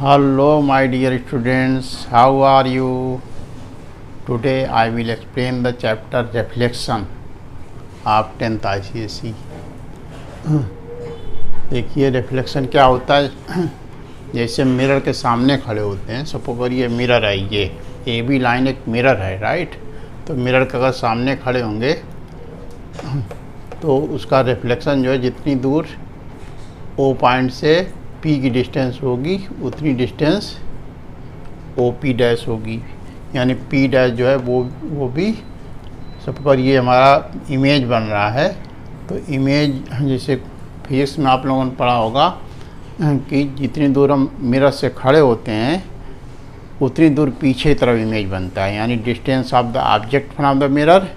Hello my dear students, how are you? Today I will explain the chapter reflection of 10th ICSE. देखिए reflection क्या होता है। जैसे mirror के सामने खड़े होते हैं, सपोज करिए मिरर है, ये ए बी लाइन एक मिरर है, राइट। तो मिरर के अगर सामने खड़े होंगे तो उसका रिफ्लेक्शन जो है जितनी दूर ओ पॉइंट से पी की डिस्टेंस होगी उतनी डिस्टेंस ओ पी डैश होगी, यानी पी डैश जो है वो भी सब पर ये हमारा इमेज बन रहा है। तो इमेज जैसे फिजिक्स में आप लोगों ने पढ़ा होगा कि जितनी दूर हम मिरर से खड़े होते हैं उतनी दूर पीछे की तरफ इमेज बनता है, यानी distance of the object from the mirror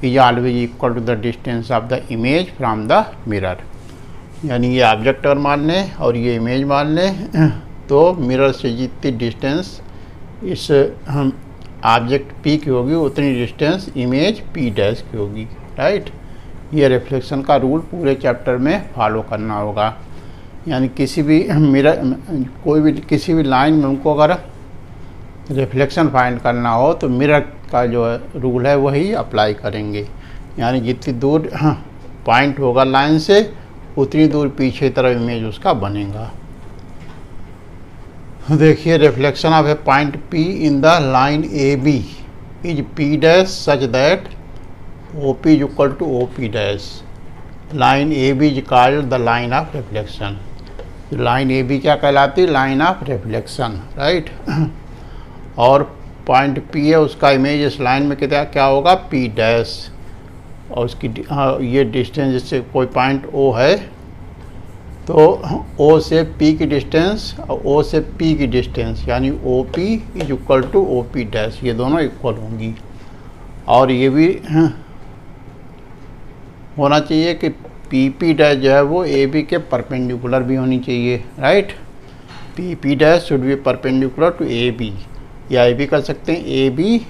is always equal to the distance of the image from the mirror. यानी ये ऑब्जेक्ट अगर मान लें और ये इमेज मान लें तो मिरर से जितनी डिस्टेंस इस ऑब्जेक्ट पी की होगी उतनी डिस्टेंस इमेज पी डैश की होगी, राइट। ये रिफ्लेक्शन का रूल पूरे चैप्टर में फॉलो करना होगा। यानी किसी भी मिरर किसी भी लाइन में उनको अगर रिफ्लेक्शन फाइंड करना हो तो मिरर का जो रूल है वही अप्लाई करेंगे। यानी जितनी दूर पॉइंट होगा लाइन से उतनी दूर पीछे तरफ इमेज उसका बनेगा। देखिए reflection of a point P in the line A B is P dash such that O P is equal to O P dash. Line A B is called the line of reflection. Line A B क्या कहलाती है? Line of reflection, right. और point P है उसका image इस line में क्या होगा? P dash. और उसकी ये डिस्टेंस जैसे कोई पॉइंट ओ है तो ओ से पी की डिस्टेंस और ओ से पी की डिस्टेंस यानी O P is equal to O P dash, ये दोनों इक्वल होंगी। और ये भी होना चाहिए कि पी पी डैश जो है वो ए बी के परपेंडिकुलर भी होनी चाहिए, right. P P dash should be perpendicular to A B, या ये भी कर सकते हैं A B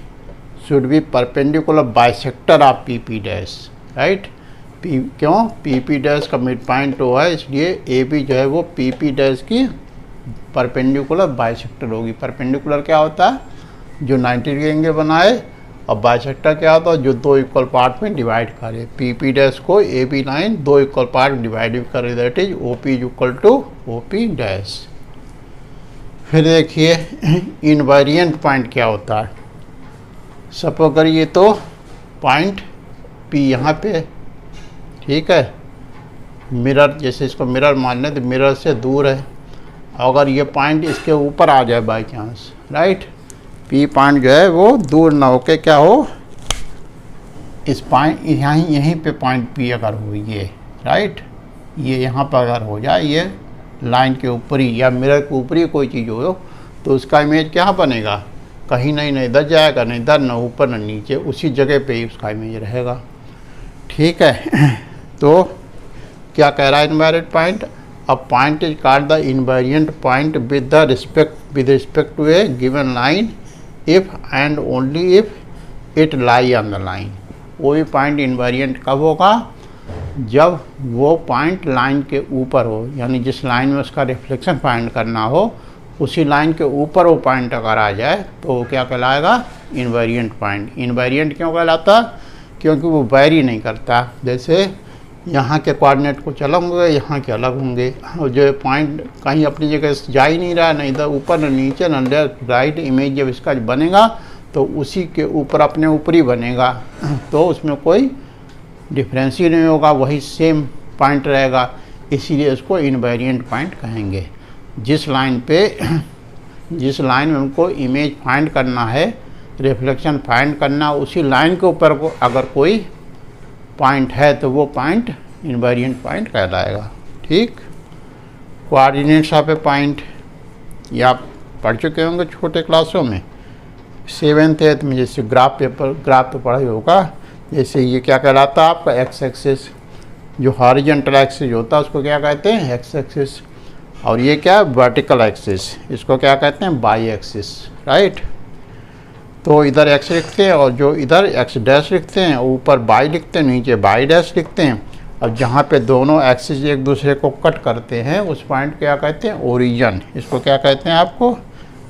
should be perpendicular bisector of P P dash, right. P क्यों? पी पी डैश का मिड पॉइंट ओ है, इसलिए ए बी जो है वो पी पी डैश की परपेंडिकुलर बाइसेक्टर होगी। परपेंडिकुलर क्या होता है? जो 90 डिग्री एंगल बनाए, और बाइसेक्टर क्या होता है? जो दो इक्वल पार्ट में डिवाइड करे। पी पी डैश को ए बी लाइन दो इक्वल पार्ट डिवाइड करे, that is O P is equal to O P dash. फिर देखिए इनवेरिएंट पॉइंट क्या होता है। सपोज करिए तो पॉइंट पी यहाँ पे, ठीक है, मिरर जैसे इसको मिरर मान लें तो मिरर से दूर है। अगर ये पॉइंट इसके ऊपर आ जाए by chance, right, P point जो है वो दूर ना होके क्या हो, इस पॉइंट यहीं पे पॉइंट पी अगर हो ये, राइट, ये यहाँ पर अगर हो जाए, ये लाइन के ऊपर ही या मिरर के ऊपर ही कोई चीज़ हो तो उसका इमेज क्या बनेगा? कहीं नहीं इधर जाएगा, नहीं इधर, ना ऊपर ना नीचे, उसी जगह पे ही उसका इमेज रहेगा, ठीक है। तो क्या कह रहा है invariant point? A point is called the invariant point with respect to a given line if and only if it lie on the line. वो भी पॉइंट इनवेरिएंट कब होगा? जब वो पॉइंट लाइन के ऊपर हो, यानी जिस लाइन में उसका रिफ्लेक्शन फाइंड करना हो उसी लाइन के ऊपर वो पॉइंट अगर आ जाए तो वो क्या कहलाएगा? Invariant point. इनवेरिएंट क्यों कहलाता? क्योंकि वो वैरी नहीं करता। जैसे यहाँ के कोऑर्डिनेट कुछ अलग होंगे, यहाँ के अलग होंगे, और जो पॉइंट कहीं अपनी जगह जा ही नहीं रहा, ना इधर ऊपर ना नीचे ना लेफ्ट राइट, इमेज जब इसका बनेगा तो उसी के ऊपर अपने ऊपर ही बनेगा, तो उसमें कोई डिफरेंस ही नहीं होगा, वही सेम पॉइंट रहेगा, इसीलिए उसको इनवेरिएंट पॉइंट कहेंगे। जिस लाइन में उनको इमेज फाइंड करना है, रिफ्लेक्शन फाइंड करना, उसी लाइन के ऊपर को अगर कोई पॉइंट है तो वो पॉइंट इनवेरिएंट पॉइंट कहलाएगा, ठीक। कोऑर्डिनेट्स ऑफ ए पॉइंट ये आप पढ़ चुके होंगे छोटे क्लासों में, 7th 8th में। जैसे ग्राफ तो पढ़ा ही होगा। जैसे ये क्या कहलाता है आपका? X axis. जो हॉरिजॉन्टल एक्सिस होता है उसको क्या कहते हैं? X axis. और ये क्या? वर्टिकल एक्सिस, इसको क्या कहते हैं? By axis, right. तो इधर एक्स लिखते हैं और जो इधर एक्स डैश लिखते हैं, ऊपर बाई लिखते हैं, नीचे बाई डैश लिखते हैं। अब जहाँ पे दोनों एक्सिस एक दूसरे को कट करते हैं उस पॉइंट क्या कहते हैं, ओरिजिन। इसको क्या कहते हैं, आपको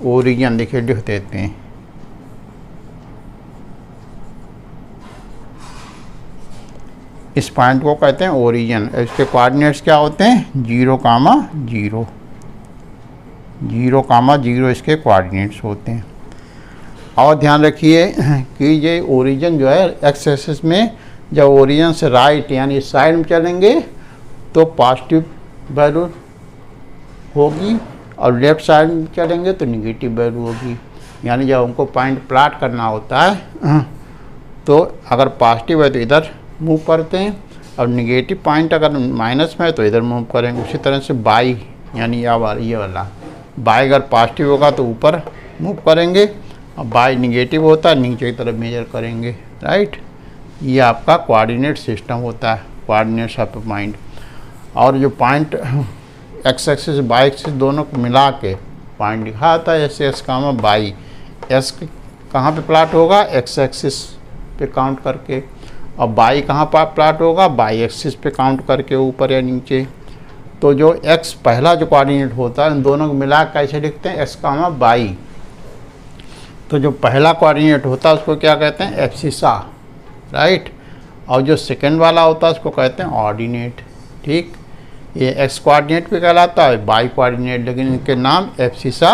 ओरिजिन देखिए लिख देते हैं। इस पॉइंट को कहते हैं ओरिजिन। इसके कोऑर्डिनेट्स क्या होते हैं, 0, 0, 0, 0 इसके कोऑर्डिनेट्स होते हैं। और ध्यान रखिए कि ये ओरिजिन जो है एक्स एक्सिस में जब ओरिजिन से राइट यानी साइड में चलेंगे तो पॉजिटिव वैल्यू होगी और लेफ्ट साइड में चलेंगे तो निगेटिव वैल्यू होगी। यानी जब हमको पॉइंट प्लॉट करना होता है तो अगर पॉजिटिव है तो इधर मूव करते हैं और निगेटिव पॉइंट अगर माइनस में है तो इधर मूव करेंगे। उसी तरह से बाई यानी ये वाला बाई अगर पॉजिटिव होगा तो ऊपर मूव करेंगे और बाई निगेटिव होता है नीचे की तरफ मेजर करेंगे, राइट। ये आपका कोऑर्डिनेट सिस्टम होता है, कोऑर्डिनेट्स ऑफ पॉइंट। और जो point x axis by axis दोनों को मिला के पॉइंट लिखा आता है जैसे एस कामा बाई। एस कहाँ पे प्लॉट होगा, एक्स एक्सिस पे काउंट करके, और बाई कहाँ पर प्लॉट होगा, बाई एक्सिस पे काउंट करके ऊपर या नीचे। तो जो एक्स पहला जो कोऑर्डिनेट होता है उन दोनों को मिला कैसे लिखते हैं, एक्स कामा बाई। तो जो पहला कोऑर्डिनेट होता है उसको क्या कहते हैं, एब्सिसा, राइट। और जो सेकंड वाला होता है उसको कहते हैं ऑर्डिनेट, ठीक। ये एक्स कोऑर्डिनेट पे कहलाता है, बाई कोऑर्डिनेट, लेकिन इनके नाम एब्सिसा।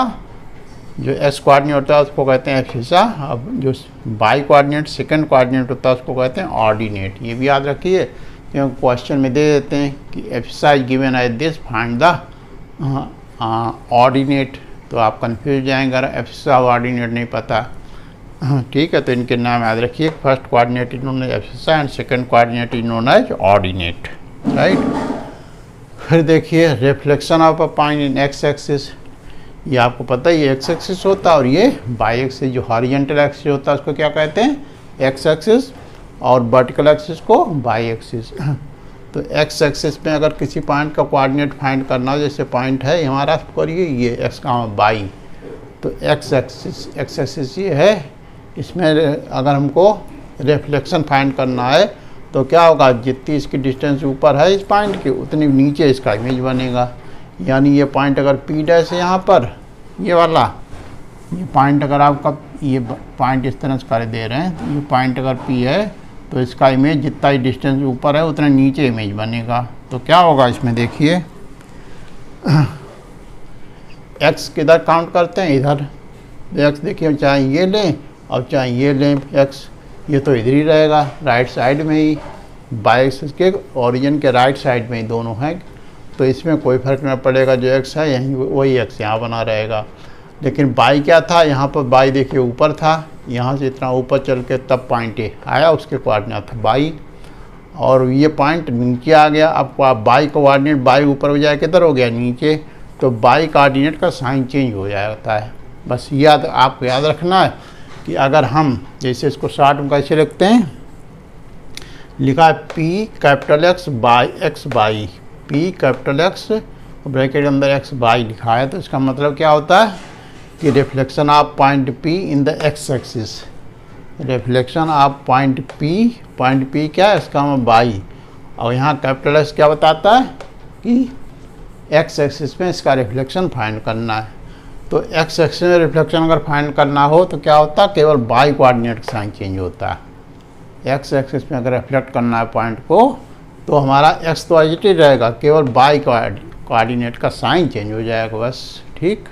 जो एक्स कोऑर्डिनेट होता है उसको कहते हैं एब्सिसा। अब जो बाई कोऑर्डिनेट सेकंड कोऑर्डिनेट होता है उसको कहते हैं ऑर्डिनेट। ये भी याद रखिए क्योंकि क्वेश्चन में दे देते हैं कि abscissa is given as this, find the ordinate. तो आप कंफ्यूज जाएंगे अगर एब्सिसा ऑर्डिनेट नहीं पता, ठीक है। तो इनके नाम याद रखिए, first coordinate is known as abscissa and second coordinate is known as ordinate, right. फिर देखिए reflection of a point in x axis. ये आपको पता है ये एक्स एक्सिस होता है और ये बाई एक्सिस जो हॉरिजॉन्टल एक्सिस होता है उसको क्या कहते हैं, एक्स एक्सिस, और वर्टिकल एक्सिस को बाई एक्सिस। तो एक्स एक्सिस में अगर किसी पॉइंट का कोऑर्डिनेट फाइंड करना हो, जैसे पॉइंट है हमारा, करिए ये एक्स का बाई, तो एक्स एक्सिस ये है। इसमें अगर हमको रिफ्लेक्शन फाइंड करना है तो क्या होगा, जितनी इसकी डिस्टेंस ऊपर है इस पॉइंट की उतनी नीचे इसका इमेज बनेगा। यानी ये पॉइंट अगर पी डैश है यहाँ पर, ये वाला ये पॉइंट अगर आपका ये पॉइंट इस तरह से कर दे रहे हैं, तो ये पॉइंट अगर पी है तो इसका इमेज जितना ही डिस्टेंस ऊपर है उतना नीचे इमेज बनेगा। तो क्या होगा इसमें देखिए, एक्स किधर काउंट करते हैं, इधर। एक्स देखिए चाहे ये लें और चाहे ये लें, एक्स ये तो इधर ही रहेगा राइट साइड में ही, बाई एक्सिस के ओरिजिन के राइट साइड में ही दोनों हैं। तो इसमें कोई फर्क नहीं पड़ेगा, जो एक्स है यहीं वही एक्स यहाँ बना रहेगा। लेकिन बाई क्या था, यहाँ पर बाई देखिए ऊपर था, यहाँ से इतना ऊपर चल के तब पॉइंट आया, उसके कोऑर्डिनेट था बाई, और ये पॉइंट नीचे आ गया। अब बाई कोऑर्डिनेट बाई ऊपर हो जाए किधर हो गया, नीचे। तो बाई कोऑर्डिनेट का साइन चेंज हो जाता है। बस याद आपको याद रखना है कि अगर हम जैसे इसको शॉर्ट में कैसे लिखते हैं, लिखा है P capital x by x by, P capital x bracket के अंदर एक्स बाई लिखा है। तो इसका मतलब क्या होता है कि reflection of point P in the x axis, reflection of point P क्या है, इसका मतलब बाई। और यहाँ कैपिटल एक्स क्या बताता है कि एक्स एक्सिस में इसका रिफ्लेक्शन फाइंड करना है। तो एक्स एक्सिस में रिफ्लेक्शन अगर फाइंड करना हो तो क्या होता है, केवल बाई कोऑर्डिनेट का साइन चेंज होता है। एक्स एक्सिस में अगर रिफ्लेक्ट करना है पॉइंट को तो हमारा एक्स तो एज इट इज रहेगा, केवल बाई कोऑर्डिनेट का साइन चेंज हो जाएगा, बस, ठीक।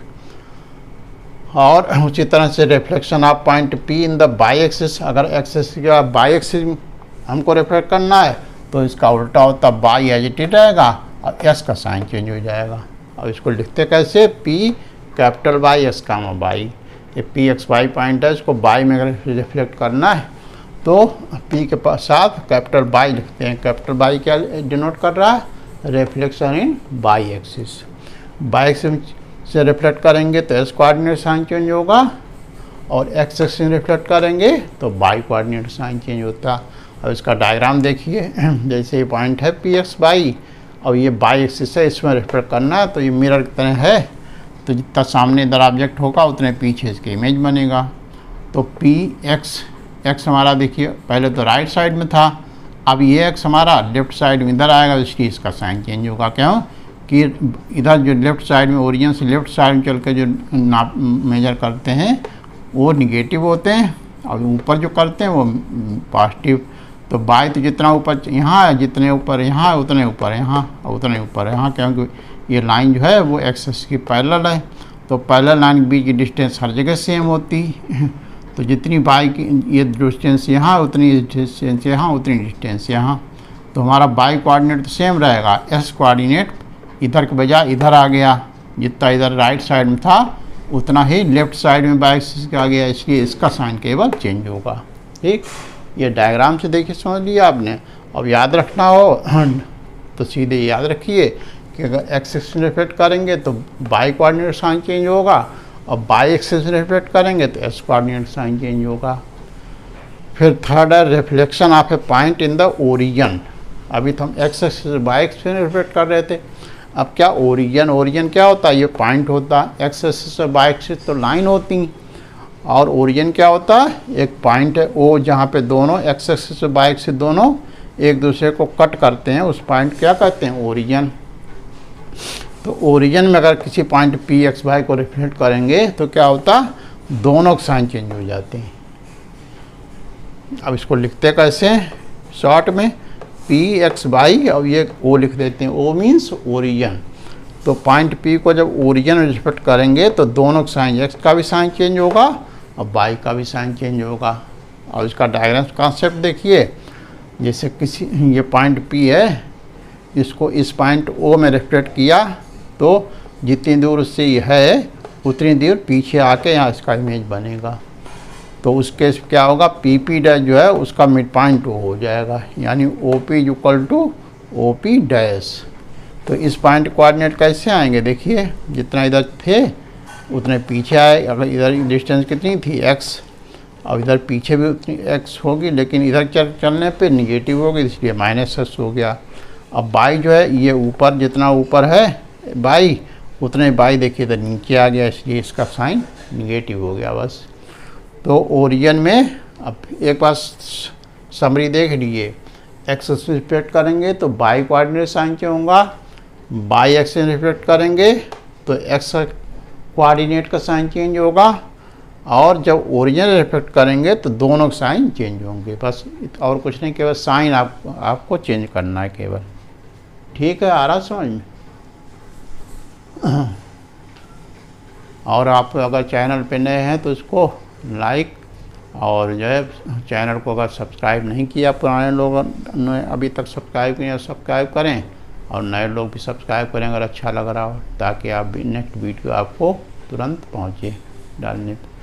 और उसी तरह से reflection of point P in the by axis, अगर एक्सिस के बाई एक्सिस हमको रिफ्लेक्ट करना है तो इसका उल्टा होता, बाई एज इट इज रहेगा और एस का साइन चेंज हो जाएगा। अब इसको लिखते कैसे, P capital y x comma y. ये पी एक्स वाई पॉइंट है, इसको बाई में अगर रिफ्लेक्ट करना है तो पी के साथ कैपिटल बाई लिखते हैं। कैपिटल बाई क्या डिनोट कर रहा है, reflection in Y axis. By axis से रिफ्लेक्ट करेंगे तो एस कोऑर्डिनेट साइन चेंज होगा, और एक्स एक्सिस से रिफ्लेक्ट करेंगे तो बाई कोऑर्डिनेट साइन चेंज होता। अब इसका डायग्राम देखिए, जैसे ये पॉइंट है पी एक्स बाई और ये बाई एक्सिस है, इसमें रिफ्लेक्ट करना है तो ये मिरर की तरह है, तो जितना सामने इधर ऑब्जेक्ट होगा उतने पीछे इसकी इमेज बनेगा। तो पी एक्स हमारा देखिए पहले तो राइट साइड में था, अब ये एक्स हमारा लेफ्ट साइड में इधर आएगा, इसलिए इसका साइन चेंज होगा। क्यों कि इधर जो लेफ्ट साइड में ओरिजिन से लेफ्ट साइड में चल के जो नाप मेजर करते हैं वो निगेटिव होते हैं, और ऊपर जो करते हैं वो पॉजिटिव। तो बाई तो जितना ऊपर यहाँ है, जितने ऊपर यहाँ है उतने ऊपर यहाँ, और उतने ऊपर यहाँ, क्योंकि ये लाइन जो है वो एक्सिस की पैरेलल है। तो पैरेलल लाइन के बीच की डिस्टेंस हर जगह सेम होती है। तो जितनी बाई की ये डिस्टेंस यहाँ, उतनी डिस्टेंस यहाँ, उतनी डिस्टेंस यहाँ। तो हमारा बाई कोऑर्डिनेट तो सेम रहेगा, एस कोऑर्डिनेट इधर के बजाय इधर आ गया, जितना इधर राइट साइड में था उतना ही लेफ्ट साइड में बाई एक्सिस का आ गया, इसलिए इसका साइन केवल चेंज होगा। ठीक, ये डायग्राम से देखिए समझ लिया आपने। अब याद रखना हो तो सीधे याद रखिए कि अगर एक्स एक्सिस रिफ्लेक्ट करेंगे तो बाई कोऑर्डिनेट साइन चेंज होगा, और बाई एक्सिस रिफ्लेक्ट करेंगे तो एस कोऑर्डिनेट साइन चेंज होगा। फिर थर्ड है reflection of a point in the origin. अभी तो हम x axis by axis reflect कर रहे थे, अब क्या ओरिजिन क्या होता है, ये पॉइंट होता है। एक्स एक्सिस और बाई एक्सिस तो लाइन होती, और ओरिजिन क्या होता है, एक पॉइंट है ओ, जहाँ पे दोनों एक्स एक्सिस और बाई एक्सिस दोनों एक दूसरे को कट करते हैं, उस पॉइंट क्या कहते हैं, ओरिजिन। तो ओरिजिन में अगर किसी पॉइंट पी एक्स वाई को रिफ्लेक्ट करेंगे तो क्या होता, दोनों के साइन चेंज हो जाते हैं। अब इसको लिखते कैसे हैं शॉर्ट में, पी एक्स वाई, और ये ओ लिख देते हैं, ओ मीन्स ओरिजिन। तो पॉइंट पी को जब ओरिजिन में रिफ्लेक्ट करेंगे तो दोनों का साइन, एक्स का भी साइन चेंज होगा और वाई का भी साइन चेंज होगा। और इसका डायग्राम कॉन्सेप्ट देखिए, जैसे किसी ये पॉइंट पी है, इसको इस पॉइंट ओ में रिफ्लेक्ट किया तो जितनी दूर उससे ये है उतनी दूर पीछे आके यहाँ इसका इमेज बनेगा। तो उसके क्या होगा, पी पी डैश जो है उसका मिड पॉइंट ओ हो जाएगा, यानी O P equal to O P dash. तो इस पॉइंट कोऑर्डिनेट कैसे आएंगे, देखिए जितना इधर थे उतने पीछे आए। अगर इधर डिस्टेंस कितनी थी एक्स, और इधर पीछे भी उतनी एक्स होगी, लेकिन इधर चलने पे निगेटिव होगी, इसलिए माइनस एक्स हो गया। अब बाई जो है ये ऊपर, जितना ऊपर है बाई उतने बाई देखिए इधर नीचे आ गया, इसलिए इसका साइन निगेटिव हो गया बस। तो ओरिजिन में अब एक बार समरी देख लीजिए, एक्स एक्सिस रिफ्लेक्ट करेंगे तो बाई कोऑर्डिनेट साइन चेंज होगा, बाई एक्सिस रिफ्लेक्ट करेंगे तो एक्स कोऑर्डिनेट का साइन चेंज होगा, और जब ओरिजिन रिफ्लेक्ट करेंगे तो दोनों साइन चेंज होंगे। बस और कुछ नहीं, केवल साइन आपको चेंज करना है केवल। ठीक है, आ रहा समझ में। और आप अगर चैनल पे नए हैं तो इसको लाइक, और जो है चैनल को अगर सब्सक्राइब नहीं किया, पुराने लोगों ने अभी तक सब्सक्राइब किया, सब्सक्राइब करें, और नए लोग भी सब्सक्राइब करें अगर अच्छा लग रहा हो, ताकि आप भी नेक्स्ट वीडियो आपको तुरंत पहुँचे डालने पर।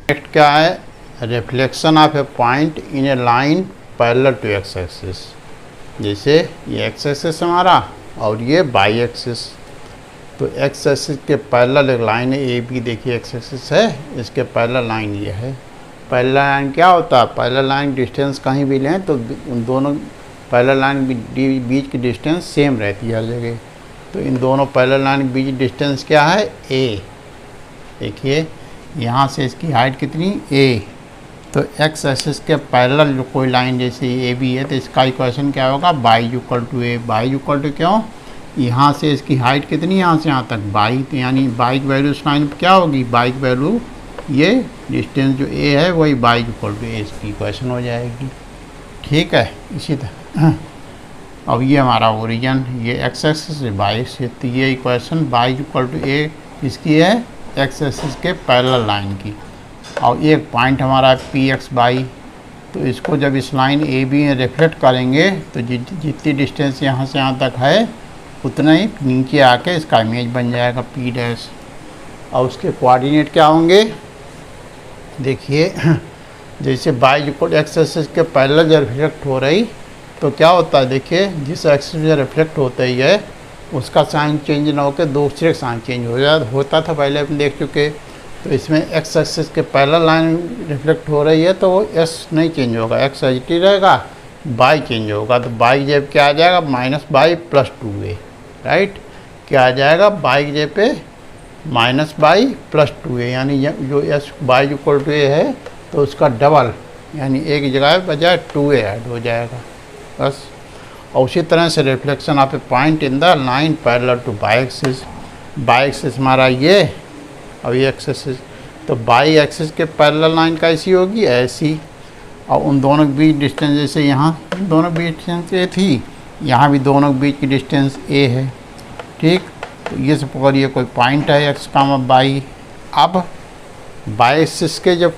नेक्स्ट क्या है, reflection of a point in a line parallel to x axis. जैसे ये एक्स एक्सिस हमारा और ये बाई एक्सिस, तो एक्स एक्सिस के पैरेलल एक लाइन है ए बी, देखिए एक्स एक्सिस है, इसके पैरेलल लाइन ये है। पैरेलल लाइन क्या होता है, पैरेलल लाइन डिस्टेंस कहीं भी लें तो उन दोनों पैरेलल लाइन के बीच की डिस्टेंस सेम रहती है हर जगह। तो इन दोनों पैरेलल लाइन के बीच डिस्टेंस क्या है, ए। देखिए यहाँ से इसकी हाइट कितनी, ए। तो एक्स एक्सिस के पैरेलल जो कोई लाइन जैसे ए बी है तो इसका इक्वेशन क्या होगा, y equal to a. Y equal to क्यों, यहाँ से इसकी हाइट कितनी, यहाँ से यहाँ तक बाई, तो यानी बाई की वैल्यू इस लाइन पर क्या होगी, बाई की वैल्यू ये डिस्टेंस जो ए है वही बाई इक्वल टू ए, इसकी इक्वेशन हो जाएगी। ठीक है, इसी तरह अब ये हमारा ओरिजिन, ये एक्स एक्सिस बाई एक्सिस, तो ये इक्वेशन बाई इक्वल टू ए इसकी है एक्स एक्सिस के पैरेलल लाइन की। और एक पॉइंट हमारा पी एक्स बाई, तो इसको जब इस लाइन ए बी में रिफ्लेक्ट करेंगे तो जितनी डिस्टेंस यहाँ से यहाँ तक है उतना ही नीचे आके इसका इमेज बन जाएगा पी डैश। और उसके कोऑर्डिनेट क्या होंगे, देखिए जैसे बाई इक्वल एक्स एक्सिस के पैरेलल जब रिफ्लेक्ट हो रही तो क्या होता है, देखिए जिस एक्सिस में रिफ्लेक्ट होता ही है उसका साइन चेंज ना होकर दूसरे का साइन चेंज होता था, पहले अपन देख चुके। तो इसमें एक्स एक्सिस के पैरेलल लाइन रिफ्लेक्ट हो रही है तो वो एस नहीं चेंज होगा, एक्स एच टी रहेगा, बाई चेंज होगा। तो बाई जेब क्या आ जाएगा, minus by plus two A, right. क्या आ जाएगा, बाई जेब पे माइनस बाई प्लस टू ए, यानी जो एस बाई इक्वल टू ए है तो उसका डबल, यानी एक जगह बजाय टू ए ऐड हो जाएगा। बस। और उसी तरह से reflection of a point in the line parallel to y axis. By axis हमारा ये और ये एक्सिस, तो बाई एक्सिस के पैरेलल लाइन कैसी होगी, ऐसी। और उन दोनों के बीच डिस्टेंस, जैसे यहाँ दोनों बीच डिस्टेंस ए थी, यहाँ भी दोनों के बीच की डिस्टेंस ए है, ठीक। तो ये सब पकड़िए कोई पॉइंट है एक्स कामा बाई। अब बाई एक्सिस के जब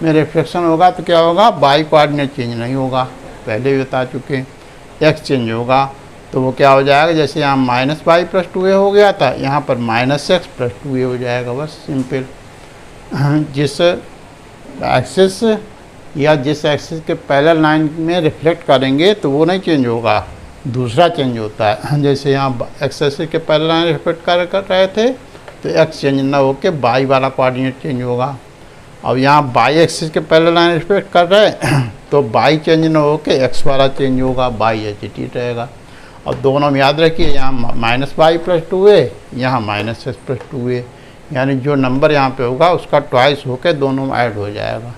में रिफ्लेक्शन होगा तो क्या होगा, बाई कोऑर्डिनेट चेंज नहीं होगा, पहले भी बता चुके, एक्स चेंज होगा। तो वो क्या हो जाएगा, जैसे यहाँ माइनस बाई प्लस 2a हो गया था, यहाँ पर माइनस एक्स प्लस 2a हो जाएगा, बस सिंपल। जिस एक्सिस या जिस एक्सिस के पैरेलल लाइन में रिफ्लेक्ट करेंगे तो वो नहीं चेंज होगा, दूसरा चेंज होता है। जैसे यहाँ एक्स एक्सिस के पैरेलल लाइन रिफ्लेक्ट कर रहे थे तो एक्स चेंज ना होकर बाई वाला कोऑर्डिनेट चेंज होगा। अब यहाँ बाई एक्सिस के पैरेलल लाइन रिफ्लेक्ट कर रहे हैं तो बाई चेंज ना होकर एक्स वाला चेंज होगा, बाई एच टी रहेगा। और दोनों में याद रखिए, यहाँ माइनस बाई प्लस 2a, यहाँ माइनस एक्स प्लस 2a, यानी जो नंबर यहाँ पे होगा उसका ट्वाइस होकर दोनों में ऐड हो जाएगा।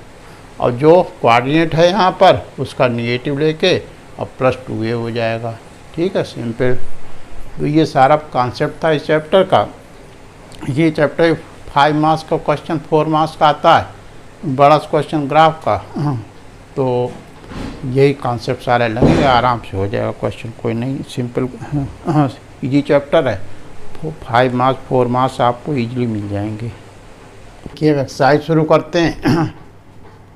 और जो कोऑर्डिनेट है यहाँ पर उसका निगेटिव लेके और प्लस 2a हो जाएगा, ठीक है, सिंपल। तो ये सारा कॉन्सेप्ट था इस चैप्टर का। ये चैप्टर 5 मार्क्स का क्वेश्चन 4 मार्क्स का आता है, बड़ा क्वेश्चन ग्राफ का। तो यही कॉन्सेप्ट सारे लगेंगे, आराम से हो जाएगा क्वेश्चन, कोई नहीं, सिंपल इजी चैप्टर है। 5 मार्क्स 4 मार्क्स आपको इजीली मिल जाएंगे। देखिए एक्सरसाइज शुरू करते हैं।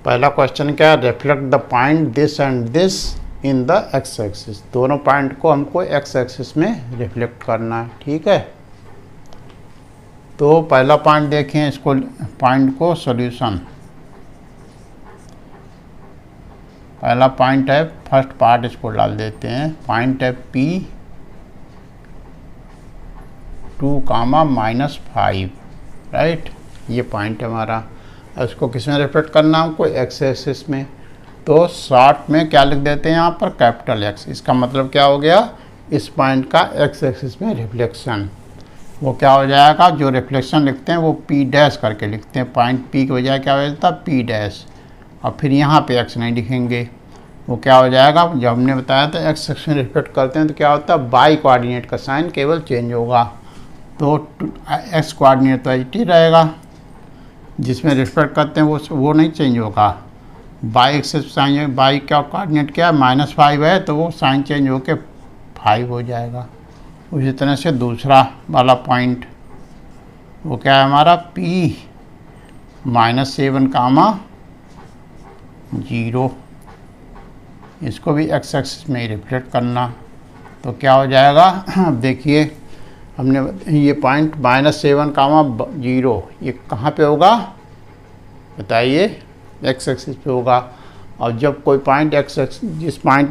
पहला क्वेश्चन क्या है, reflect the point this and this in the x axis. दोनों पॉइंट को हमको एक्स एक्सिस में रिफ्लेक्ट करना है, ठीक है। तो पहला पॉइंट देखें, इसको पॉइंट को सॉल्यूशन, पहला पॉइंट है, फर्स्ट पार्ट इसको डाल देते हैं। पॉइंट है P2, राइट, ये पॉइंट है हमारा। इसको किस में रिफ्लेक्ट करना है हमको, एक्स एक्सिस में। तो शॉर्ट में क्या लिख देते हैं यहाँ पर, कैपिटल एक्स। इसका मतलब क्या हो गया, इस पॉइंट का एक्स एक्सिस में रिफ्लेक्शन। वो क्या हो जाएगा, जो रिफ्लेक्शन लिखते हैं वो P डैश करके लिखते हैं, पॉइंट P की बजाय क्या हो जाता है, P डैश। और फिर यहाँ पे एक्स नहीं लिखेंगे, वो क्या हो जाएगा, जब हमने बताया था एक्स एक्सिस में रिफ्लेक्ट करते हैं तो क्या होता है, बाई कोऑर्डिनेट का साइन केवल चेंज होगा। तो एक्स कोऑर्डिनेट तो एच रहेगा, जिसमें रिफ्लेक्ट करते हैं वो नहीं चेंज होगा। बाई एक्सिस साइन, बाई का कोऑर्डिनेट क्या है, -5 है, तो वो साइन चेंज होकर 5 हो जाएगा। उसी तरह से दूसरा वाला पॉइंट वो क्या है हमारा, P-7, 0, इसको भी एक्स एक्सिस में ही रिफ्लेक्ट करना। तो क्या हो जाएगा, अब देखिए हमने ये पॉइंट -7, 0 ये कहाँ पे होगा बताइए, एक्स एक्सिस पे होगा। और जब कोई पॉइंट एक्स एक्सिस,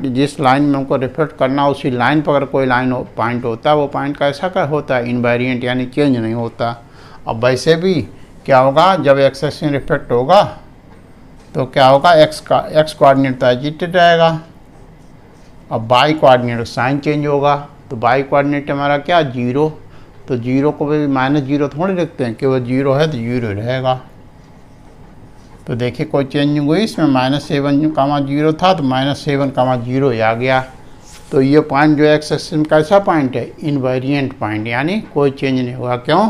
जिस लाइन में हमको रिफ्लेक्ट करना उसी लाइन पर अगर कोई लाइन पॉइंट होता है, वो पॉइंट कैसा का होता है, इनवेरिएंट, यानी चेंज नहीं होता। अब वैसे भी क्या होगा, जब एक्स एक्सिस में रिफ्लेक्ट होगा तो क्या होगा, एक्स कोऑर्डिनेट तो एच रहेगा। अब बाई कोऑर्डिनेट साइन चेंज होगा, तो बाई कोऑर्डिनेट हमारा क्या, 0। तो 0 को भी -0 थोड़ी लिखते हैं, केवल 0 है तो 0 रहेगा। तो देखिए कोई चेंज नहीं हुई इसमें, -7, 0 था तो -7, 0 आ गया। तो ये पॉइंट जो एक्स एक्सिस में कैसा पॉइंट है, इनवेरिएंट पॉइंट, यानी कोई चेंज नहीं होगा। क्यों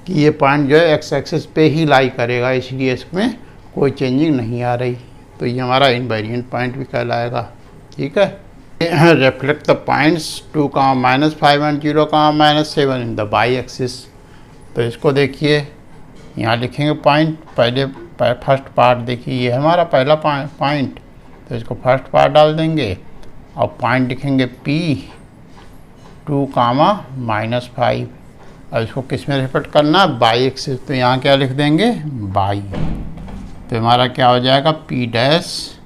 कि ये पॉइंट जो है एक्स एक्सिस पे ही लाई करेगा, इसलिए इसमें कोई चेंजिंग नहीं आ रही। तो ये हमारा इनवेरिएंट पॉइंट भी कहलाएगा, ठीक है। Reflect the points 2, -5 and 0, -7 in the by axis. तो इसको देखिए यहाँ लिखेंगे पॉइंट, पहले फर्स्ट पार्ट देखिए, ये हमारा पहला पॉइंट, तो इसको फर्स्ट पार्ट डाल देंगे और पॉइंट लिखेंगे P2, -5। और इसको किस में रिफ्लेक्ट करना, बाई एक्सिस। तो यहाँ क्या लिख देंगे, बाई। तो हमारा क्या हो जाएगा, P डैश।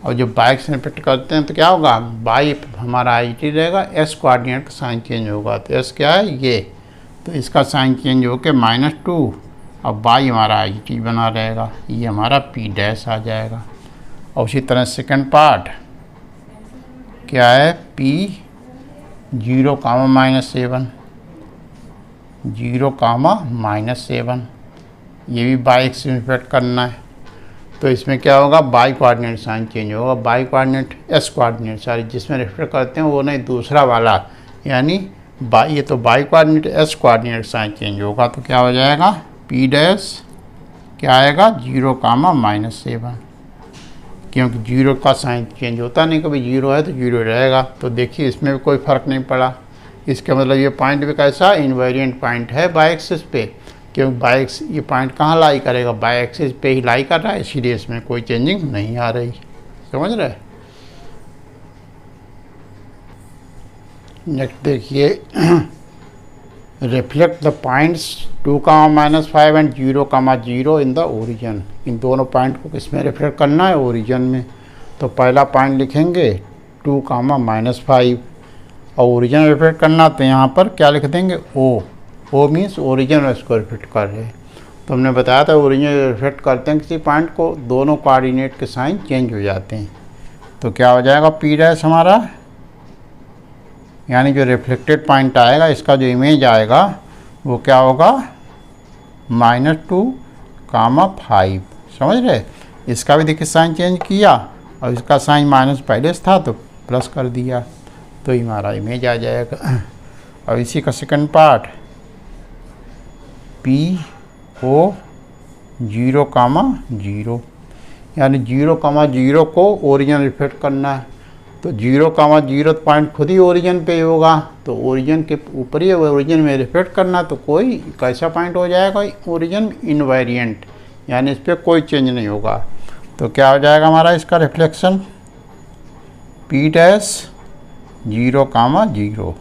और जब बाई से रिफ्लेक्ट करते हैं तो क्या होगा, बाई हमारा आई टी रहेगा, एस कोऑर्डिनेट का साइन चेंज होगा। तो एस क्या है, ये, तो इसका साइन चेंज होकर -2 और बाई हमारा आई टी बना रहेगा, ये हमारा P डैश आ जाएगा। और उसी तरह सेकंड पार्ट क्या है, P0, -7, 0, -7, ये भी बाई एक्सिस में रिफ्लेक्ट करना है। तो इसमें क्या होगा, बाई कोऑर्डिनेट साइन चेंज होगा, बाई कोऑर्डिनेट एस कोऑर्डिनेट सारी जिसमें रेफर करते हैं वो नहीं, दूसरा वाला, यानी बाई, ये तो y coordinate x coordinate sign change होगा। तो क्या हो जाएगा, पी डैश क्या आएगा 0, -7, क्योंकि 0 का साइन चेंज होता नहीं, कभी 0 है तो 0 रहेगा। तो देखिए इसमें भी कोई फ़र्क नहीं पड़ा। इसका मतलब ये पॉइंट भी कैसा इनवेरिएंट पॉइंट है बाई एक्सिस पे, क्योंकि बाई एक्सिस ये पॉइंट कहाँ लाई करेगा, बाई एक्सिस पे ही लाई कर रहा है, इसीलिए इसमें कोई चेंजिंग नहीं आ रही। समझ रहे। नेक्स्ट देखिए, reflect the points 2, -5 and 0, 0 in the origin. इन दोनों पॉइंट को किसमें रिफ्लेक्ट करना है, ओरिजिन में। तो पहला पॉइंट लिखेंगे 2, -5 और ओरिजिन रिफ्लेक्ट करना, तो यहाँ पर क्या लिख देंगे ओ मीन्स ओरिजिन इसको रिफ्लेक्ट कर रहे हैं। तो हमने बताया था ओरिजिन रिफ्लेक्ट करते हैं किसी पॉइंट को, दोनों कोऑर्डिनेट के साइन चेंज हो जाते हैं। तो क्या हो जाएगा, पी डैश हमारा, यानी जो रिफ्लेक्टेड पॉइंट आएगा इसका जो इमेज आएगा वो क्या होगा, -2, 5। समझ रहे। इसका भी देखिए साइन चेंज किया और इसका साइन माइनस पहले से था तो प्लस कर दिया, तो ये हमारा इमेज आ जाएगा। और इसी का सेकंड पार्ट पी ओ 0, 0, यानी 0, 0 को ओरिजिन रिफ्लेक्ट करना है। तो 0, 0 पॉइंट खुद ही ओरिजिन पे होगा, तो ओरिजिन के ऊपर ही ओरिजिन में रिफ्लेक्ट करना, तो कोई कैसा पॉइंट हो जाएगा, ओरिजिन इनवेरिएंट, यानी इस पर कोई चेंज नहीं होगा। तो क्या हो जाएगा हमारा इसका रिफ्लेक्शन, पी डैश 0, 0,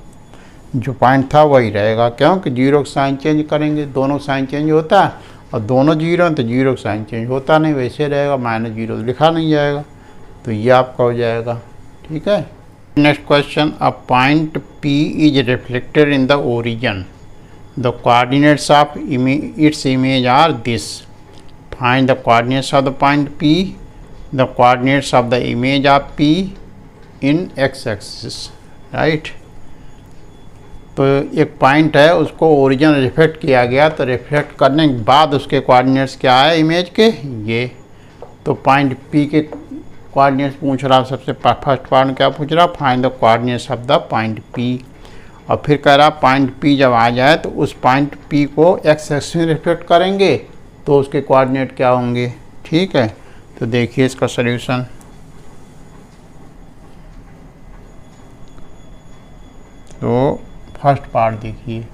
जो पॉइंट था वही रहेगा, क्योंकि 0 का साइन चेंज करेंगे, दोनों साइन चेंज होता है, और दोनों 0 हैं तो 0 का साइन चेंज होता नहीं, वैसे रहेगा, -0 लिखा नहीं जाएगा। तो ये आपका हो जाएगा। ठीक है। Next question, a point P is reflected in the origin, the coordinates of its image are this, find the coordinates of the point P, the coordinates of the image of P in x axis. Right. तो एक point है उसको origin reflect किया गया, तो reflect करने के बाद उसके कोऑर्डिनेट्स क्या है इमेज के, ये। तो पॉइंट P के कोऑर्डिनेट्स पूछ रहा, सबसे फर्स्ट पार्ट क्या पूछ रहा, find the coordinates of the point P, और फिर कह रहा पॉइंट P जब आ जाए तो उस पॉइंट P को एक्स एक्सिस में रिफ्लेक्ट करेंगे तो उसके कोऑर्डिनेट क्या होंगे। ठीक है। तो देखिए इसका सल्यूशन, तो फर्स्ट पार्ट देखिए,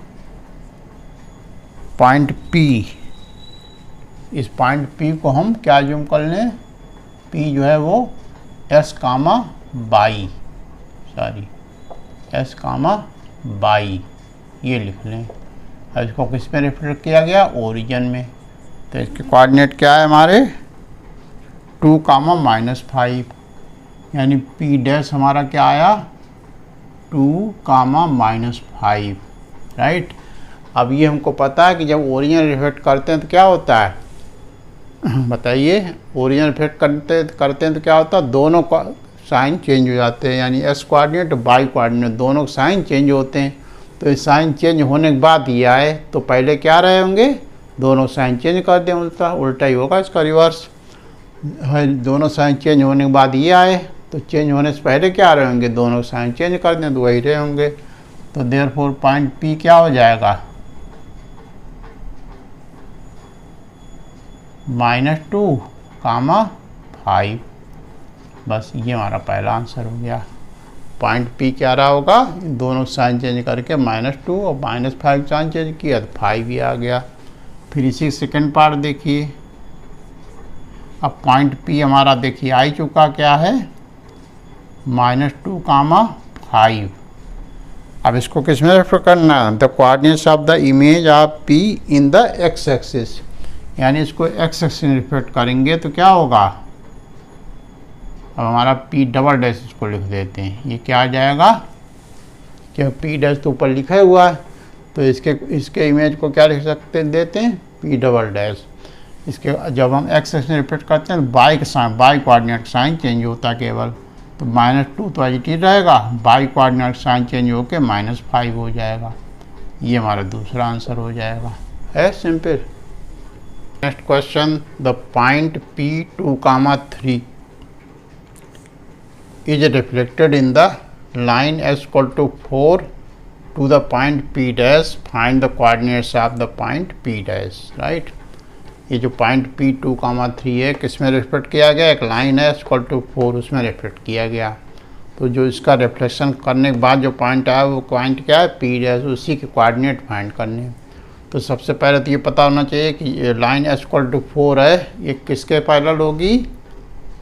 पॉइंट P, इस पॉइंट P को हम क्या जूम कर लें, P जो है वो S, by, sorry S, by, ये लिख लें। इसको किस में रिफ्लेक्ट किया गया, ओरिजिन में। तो इसके कोऑर्डिनेट क्या है हमारे 2, -5, यानी P डैश हमारा क्या आया 2, -5। राइट। अब ये हमको पता है कि जब ओरिजिन रिफ्लेक्ट करते हैं तो क्या होता है, बताइए। ओरिजिन रिफ्लेक्ट करते हैं तो क्या होता है, दोनों का साइन चेंज हो जाते हैं, यानी एस कोऑर्डिनेट बाई कोऑर्डिनेट दोनों साइन चेंज होते हैं। तो इस साइन चेंज होने के बाद ये आए तो पहले क्या रहे होंगे, दोनों साइन चेंज कर दें, उल्टा ही होगा इसका रिवर्स है। दोनों साइन चेंज होने के बाद ये आए तो चेंज होने से पहले क्या रहे होंगे, दोनों साइन चेंज कर दें तो वही रहे होंगे। तो देयरफॉर पॉइंट P क्या हो जाएगा, -2, 5। बस ये हमारा पहला आंसर हो गया। पॉइंट P क्या रहा होगा, दोनों साइन चेंज करके -2 और -5 साइन चेंज किया तो 5 ही आ गया। फिर इसी सेकंड पार्ट देखिए, अब पॉइंट P हमारा देखिए आ ही चुका, क्या है -2, 5। अब इसको किस में रेफर करना है, the coordinates of the image of P in the x axis, यानी इसको एक्स एक्सिस में रिफ्लेक्ट करेंगे तो क्या होगा, अब हमारा P डबल डैश इसको लिख देते हैं, ये क्या आ जाएगा, क्या P डैश तो ऊपर लिखा हुआ है तो इसके इमेज को क्या लिख सकते देते हैं, P डबल डैश। इसके जब हम एक्स एक्सिस में रिफ्लेक्ट करते हैं तो बाई कोऑर्डिनेट साइन चेंज होता है केवल, तो -2 तो एज इट इज रहेगा, बाई कोऑर्डिनेट साइन चेंज होकर -5 हो जाएगा। ये हमारा दूसरा आंसर हो जाएगा। है simple. Next question, the point P2, 3 is reflected in the line s equal to 4 to the point P dash, find the coordinates of the point P dash, right? ये जो पॉइंट P2, 3 है किसमें reflect किया गया, एक line है equal to 4 उसमें reflect किया गया। तो जो इसका रिफ्लेक्शन करने के बाद जो पॉइंट आया वो पॉइंट क्या है, P डैश, उसी के कोऑर्डिनेट फाइंड करने। तो सबसे पहले तो ये पता होना चाहिए कि ये लाइन इक्वल टू 4 है, ये किसके पैरेलल होगी,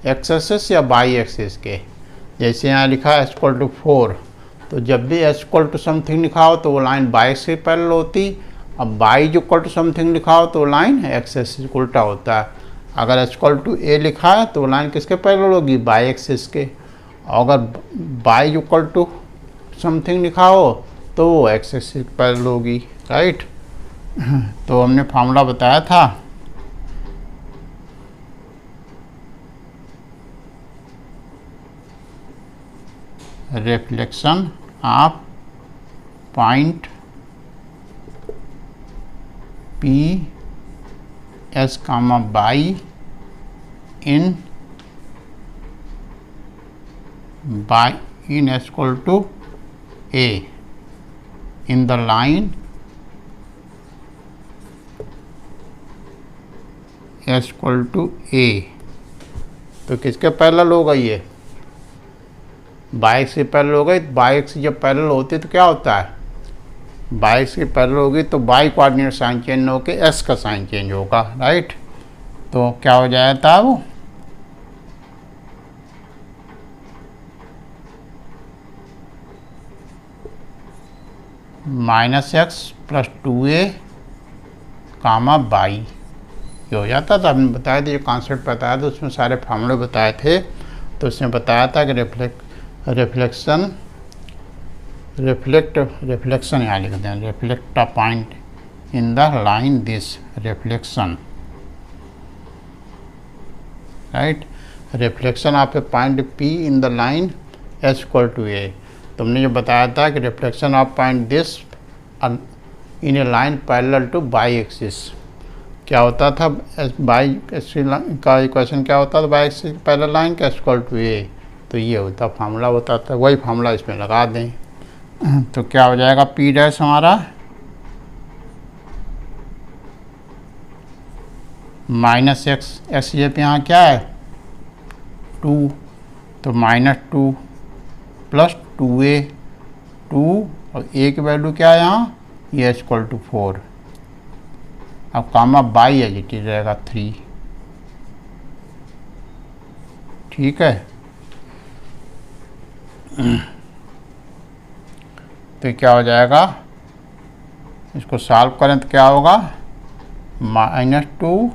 एक्स एक्सिस या बाई एक्सिस के। जैसे यहाँ लिखा है इक्वल टू 4, तो जब भी इक्वल टू समथिंग लिखा हो तो वो लाइन बाई एक्सिस के पैरेलल होती। अब बाई जो इक्वल टू समथिंग लिखा हो तो वो लाइन एक्स एक्सिस को उल्टा होता है। अगर इक्वल टू ए लिखा है तो वो लाइन किसके पैरेलल होगी, बाई एक्सिस के। अगर बाई जो इक्वल टू समथिंग लिखा हो तो वो एक्स एक्सिस के पैरेलल होगी, राइट। तो हमने फार्मूला बताया था, reflection of point P S, y in equal to A in the line S equal to A। तो किसके पैरेलल होगा, ये बाई एक्सिस के पैरेलल हो गई। बाई एक्सिस जब पैरेलल होती है तो क्या होता है, बाई एक्सिस की पैरेलल होगी तो बाई कोऑर्डिनेट साइन चेंज होकर एस का साइन चेंज होगा, राइट। तो क्या हो जाएगा, वो -x + 2a, बाई ये हो जाता था। हमने बताया था, जो कॉन्सेप्ट बताया था उसमें सारे फार्मूले बताए थे। तो उसमें बताया था कि रिफ्लेक्शन यहाँ लिख दें, reflect a point in the line this reflection, right. Reflection of a point P in the line S equal to A। तुमने जो बताया था कि reflection of point this in a line parallel to y axis क्या होता था, by axis का equation क्या होता था, बाई एक्सिस पैरेलल लाइन का S इक्वल टू A। तो ये होता फार्मूला होता था, वही फार्मूला इसमें लगा दें। तो क्या हो जाएगा, P डैश हमारा -x, ये पे यहाँ क्या है 2, तो -2 + 2a, 2 और a की वैल्यू क्या है यहाँ, ये इक्वल टू 4। अब बाई एजिटेड रहेगा 3, ठीक है। तो क्या हो जाएगा, इसको सॉल्व करें तो क्या होगा, -2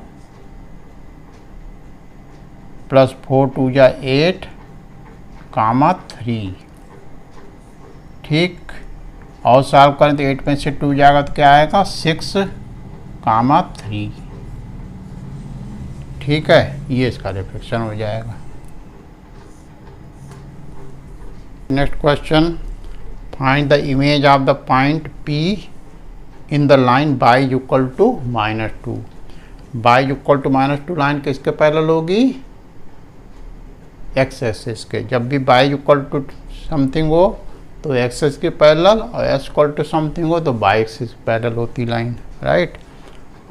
+ 4 × 2 = 8, 3, ठीक। और सॉल्व करें तो 8 में से 2 जाएगा तो क्या आएगा, 6, 3, ठीक है। ये इसका रिफ्लेक्शन हो जाएगा। Next question, find the image of the point P in the line y equal to -2। Y equal to -2 line किसके पैरेलल होगी, एक्स एक्सिस के। जब भी बाई इक्वल टू समथिंग हो तो एक्स एक्सिस के पैरेलल, और एस इक्वल टू समथिंग हो तो बाई एक्सिस पैरेलल होती लाइन, राइट।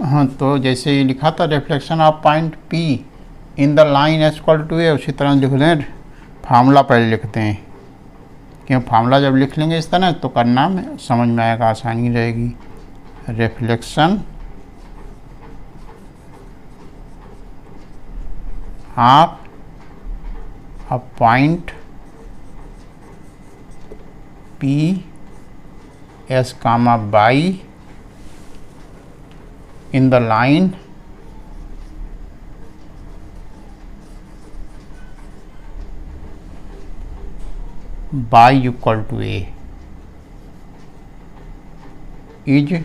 हाँ, तो जैसे ये लिखा था, reflection of point P in the line S equal to A, उसी तरह लिख लें, फार्मूला पहले लिखते हैं, क्यों फार्मूला जब लिख लेंगे इस तरह तो करना में समझ में आएगा, आसानी रहेगी। Reflection of a point P S, y in the line y equal to A is,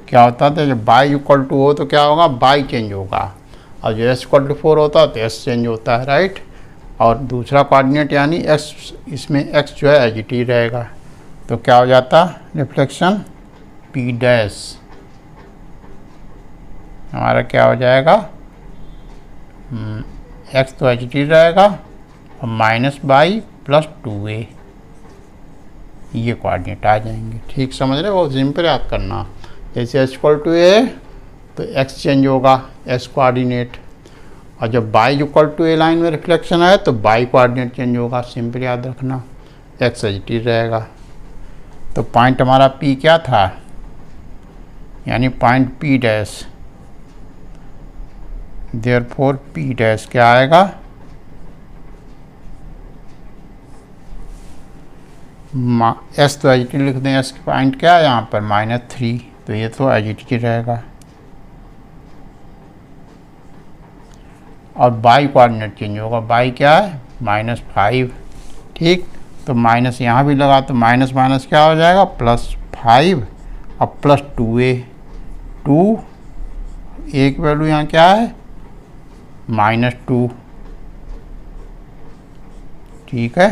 क्या होता था, जब बाई इक्वल टू हो तो क्या होगा, बाई चेंज होगा, और जो S इक्वल टू 4 होता है तो S चेंज होता है, राइट। और दूसरा कोऑर्डिनेट यानी x, इसमें x जो है एज इट इज रहेगा। तो क्या हो जाता, रिफ्लेक्शन P डैश हमारा क्या हो जाएगा, एक्स तो एच टी रहेगा और माइनस बाई प्लस 2a, ये कोऑर्डिनेट आ जाएंगे। ठीक समझ रहे, बहुत सिंपल याद करना। जैसे एच इक्वल टू ए तो एक्स चेंज होगा एस कोऑर्डिनेट, और जब y equal to a line में रिफ्लेक्शन है तो बाई कोऑर्डिनेट चेंज होगा। सिंपल याद रखना, एक्स एच टी रहेगा। तो पॉइंट हमारा पी क्या था, यानी point P dash, therefore P dash क्या आएगा, एस तो एच टी लिख दें, एस पॉइंट क्या है यहाँ पर -3, तो ये तो एच टी रहेगा। और बाई कोऑर्डिनेट चेंज होगा, बाई क्या है -5। ठीक, तो माइनस यहाँ भी लगा तो माइनस माइनस क्या हो जाएगा +5 और प्लस 2a, 2 एक वैल्यू यहाँ क्या है -2। ठीक है,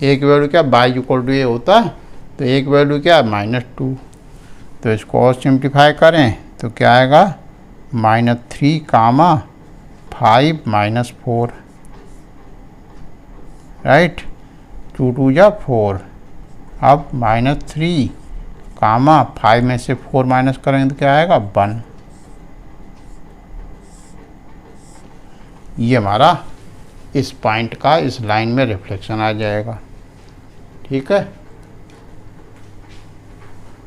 एक वैल्यू क्या बाई इक्वल टू ए होता है, तो एक वैल्यू क्या है -2। तो इसको और सिंप्लीफाई करें तो क्या आएगा -3 कामा 5 -4, राइट, 2 2 जा 4। अब -3 कामा 5 में से 4 माइनस करेंगे तो क्या आएगा 1। ये हमारा इस पॉइंट का इस लाइन में रिफ्लेक्शन आ जाएगा। ठीक है,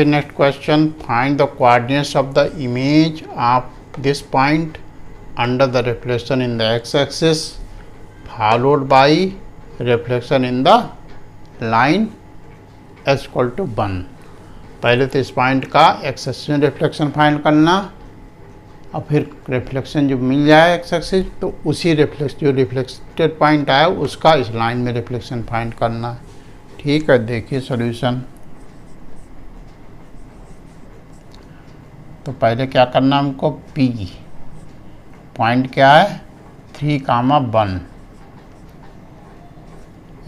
next question, find the coordinates of the image of this point under the reflection in the x axis followed by reflection in the line x equal to 1। पहले तो इस पॉइंट का एक्स एक्सिस में reflection find करना, और फिर reflection जब मिल जाए एक्स एक्सिस तो उसी जो रिफ्लेक्टेड पॉइंट आया उसका इस लाइन में रिफ्लेक्शन फाइंड करना। ठीक है, देखिए सॉल्यूशन। तो पहले क्या करना हमको, पी पॉइंट क्या है 3, 1,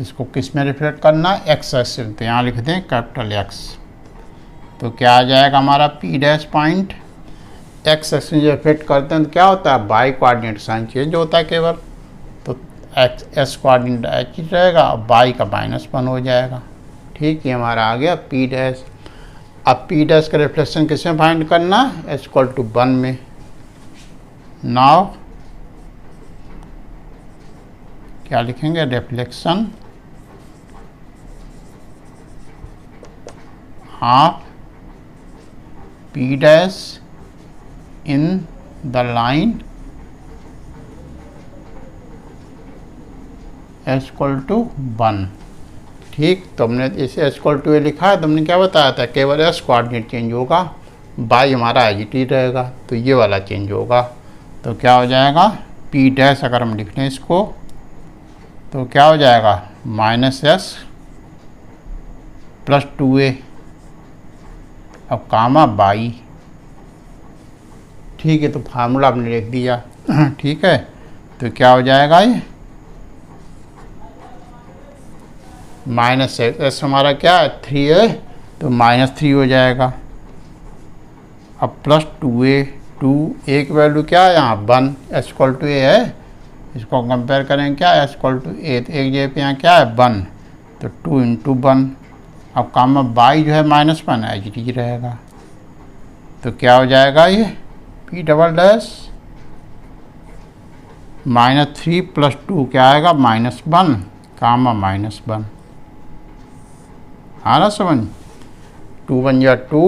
इसको किस में रिफ्लेक्ट करना, एक्स एक्सिस, तो यहाँ लिख दें कैपिटल एक्स। तो क्या आ जाएगा हमारा P dash point x axis में रिफ्लेक्ट करते हैं तो क्या होता है बाई कोऑर्डिनेट साइन चेंज होता है केवल, तो एक्स एस कोऑर्डिनेट एच रहेगा और बाई का -1 हो जाएगा। ठीक, ये हमारा आ गया पी डैश। अब पी डैश का रिफ्लेक्शन किस में फाइंड करना, एच इक्वल टू 1 में। नाउ क्या लिखेंगे, reflection of P dash in the line h equal to 1। ठीक, तो हमने इसे एच इक्वल टू ए लिखा है, तो हमने क्या बताया था, केवल एस कोऑर्डिनेट चेंज होगा, बाई हमारा एच टी रहेगा, तो ये वाला चेंज होगा। तो क्या हो जाएगा पी डैश, अगर हम लिख लें इसको तो क्या हो जाएगा -s + 2a, अब कामा बाई। ठीक है, तो फार्मूला आपने लिख दिया। ठीक है, तो क्या हो जाएगा ये -s हमारा क्या है 3a, तो -3 हो जाएगा। अब प्लस 2a, 2 एक वैल्यू क्या है यहाँ 1, एस इक्वल टू ए है, इसको कंपेयर करें क्या एस इक्वल टू ए, तो एक जगह पे यहाँ क्या है 1, तो 2 × 1। अब कामा बाई जो है -1 एच डी रहेगा। तो क्या हो जाएगा ये पी डबल डैश -3 + 2 क्या आएगा -1 कामा -1। आ रहा समझ, 2 1 या 2,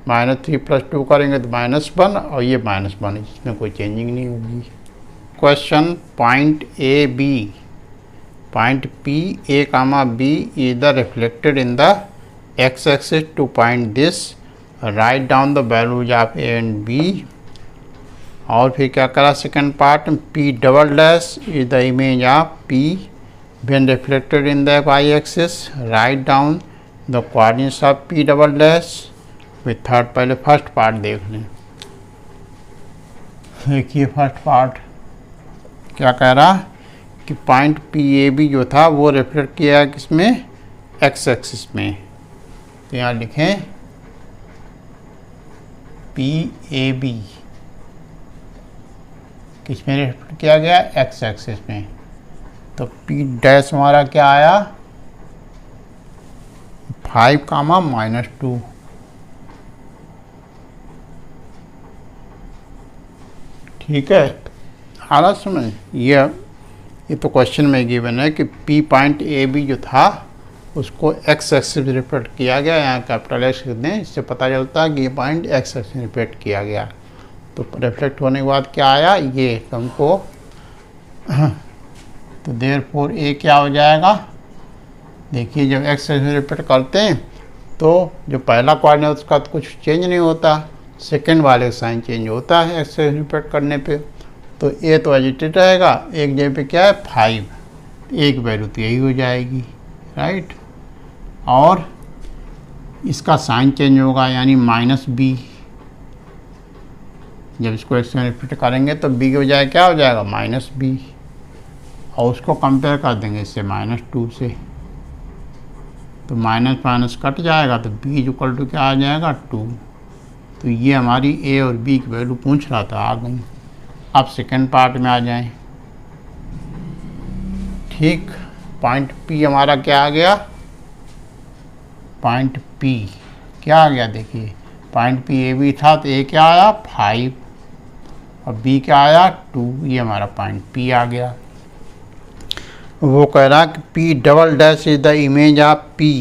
-3 + 2 करेंगे तो -1, और ये -1 है, इसमें कोई चेंजिंग नहीं होगी। Question, point A B, point P A comma B इधर reflected in the x axis to point this, right down the values of A and B. और फिर क्या करा second part, P double dash is the image of P when reflected in the Y axis, right down the coordinates of P double dash with third. पहले first part देख लें। देखिए first part क्या कह रहा कि पॉइंट पी ए B जो था वो रिफ्लेक्ट किया है किसमें, एक्स एक्सिस में। तो यहाँ लिखें पी ए बी किस में रिफ्लेक्ट किया गया, एक्स एक्सिस में। तो पी डैश हमारा क्या आया, 5, -2। ठीक है, हालात समझ। ये तो क्वेश्चन में गिवन है कि पी पॉइंट ए बी जो था उसको एक्स एक्सिस में रिफ्लेक्ट किया गया, यहाँ कैपिटल एक्स लिख दें, इससे पता चलता है कि ये पॉइंट एक्स एक्सिस में रिफ्लेक्ट किया गया। तो रिफ्लेक्ट होने के बाद क्या आया, ये हमको तो देयरफॉर ए क्या हो जाएगा, देखिए जब एक्स एक्सिस में रिफ्लेक्ट करते हैं तो जो पहला कोऑर्डिनेट उसका तो कुछ चेंज नहीं होता, सेकंड वाले का साइन चेंज होता है एक्स एक्सिस रिफ्लेक्ट करने पे। तो ए तो एजिटेड रहेगा, एक जगह पे क्या है 5, एक वैल्यू तो यही हो जाएगी, राइट। और इसका साइन चेंज होगा यानी -b, जब इसको एक्स में रिफ्लेक्ट करेंगे तो b के बजाय क्या हो जाएगा, -b, और उसको कंपेयर कर देंगे इससे -2 से, तो माइनस माइनस कट जाएगा तो b इक्वल टू क्या आ जाएगा, 2। तो ये हमारी a और b की वैल्यू पूछ रहा था, आ गई। अब सेकेंड पार्ट में आ जाएं। ठीक, पॉइंट P हमारा क्या आ गया, पॉइंट P क्या आ गया, देखिए पॉइंट P ए बी था तो A क्या आया 5 और B क्या आया 2, ये हमारा पॉइंट P आ गया। वो कह रहा कि P double dash is the image of P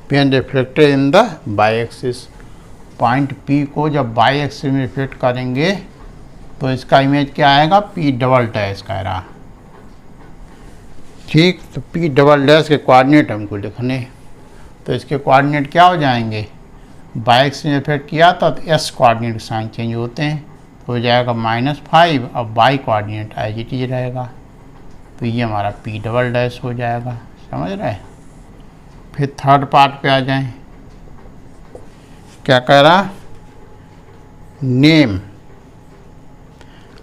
when reflected in the by axis. Point P को जब बाई एक्सिस में रिफ्लेक्ट करेंगे तो इसका इमेज क्या आएगा, P डबल डैश कह रहा। ठीक, तो P डबल डैश के कोऑर्डिनेट हमको लिखने, तो इसके कोऑर्डिनेट क्या हो जाएंगे, बाई एक्सिस में रिफ्लेक्ट किया था तो S कोऑर्डिनेट साइन चेंज होते हैं, तो हो जाएगा -5 और y coordinate as it is रहेगा। तो ये हमारा P डबल डैश हो जाएगा, समझ रहे। फिर थर्ड पार्ट पे आ जाएं। क्या कह रहा, name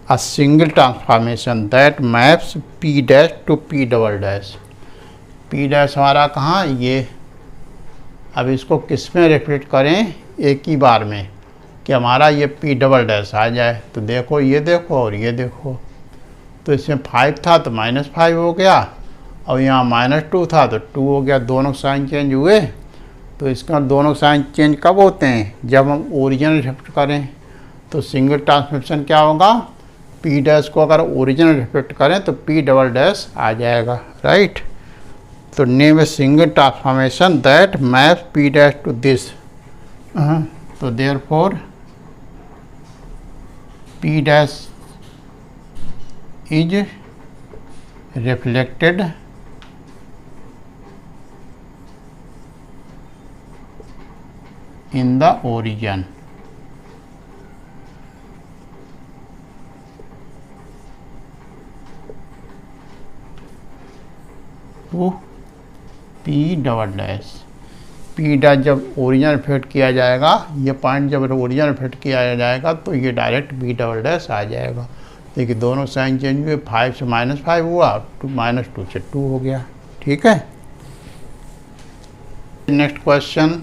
a single transformation that maps P dash to P double dash। P dash हमारा कहाँ, ये अब इसको किस में रिफ्लेक्ट करें, एक ही बार में, कि हमारा ये P डबल डैश आ जाए। तो देखो ये देखो और ये देखो, तो इसमें 5 था तो -5 हो गया, और यहाँ -2 था तो 2 हो गया, दोनों साइन चेंज हुए। तो इसका दोनों साइन चेंज कब होते हैं, जब हम ओरिजिनल रिफ्लेक्ट करें। तो सिंगल ट्रांसफॉर्मेशन क्या होगा, P डैश को अगर ओरिजिनल रिफ्लेक्ट करें तो P डबल डैश आ जाएगा, राइट। तो name a single transformation that maps P dash to this. तो therefore P dash is reflected in the origin to P double dash. P dash जब original reflect किया जाएगा, ये point जब original reflect किया जाएगा तो ये डायरेक्ट P डबल डैश आ जाएगा। देखिए दोनों साइन चेंज हुए, 5 से -5 हुआ, -2 से 2 हो गया, ठीक है। Next question,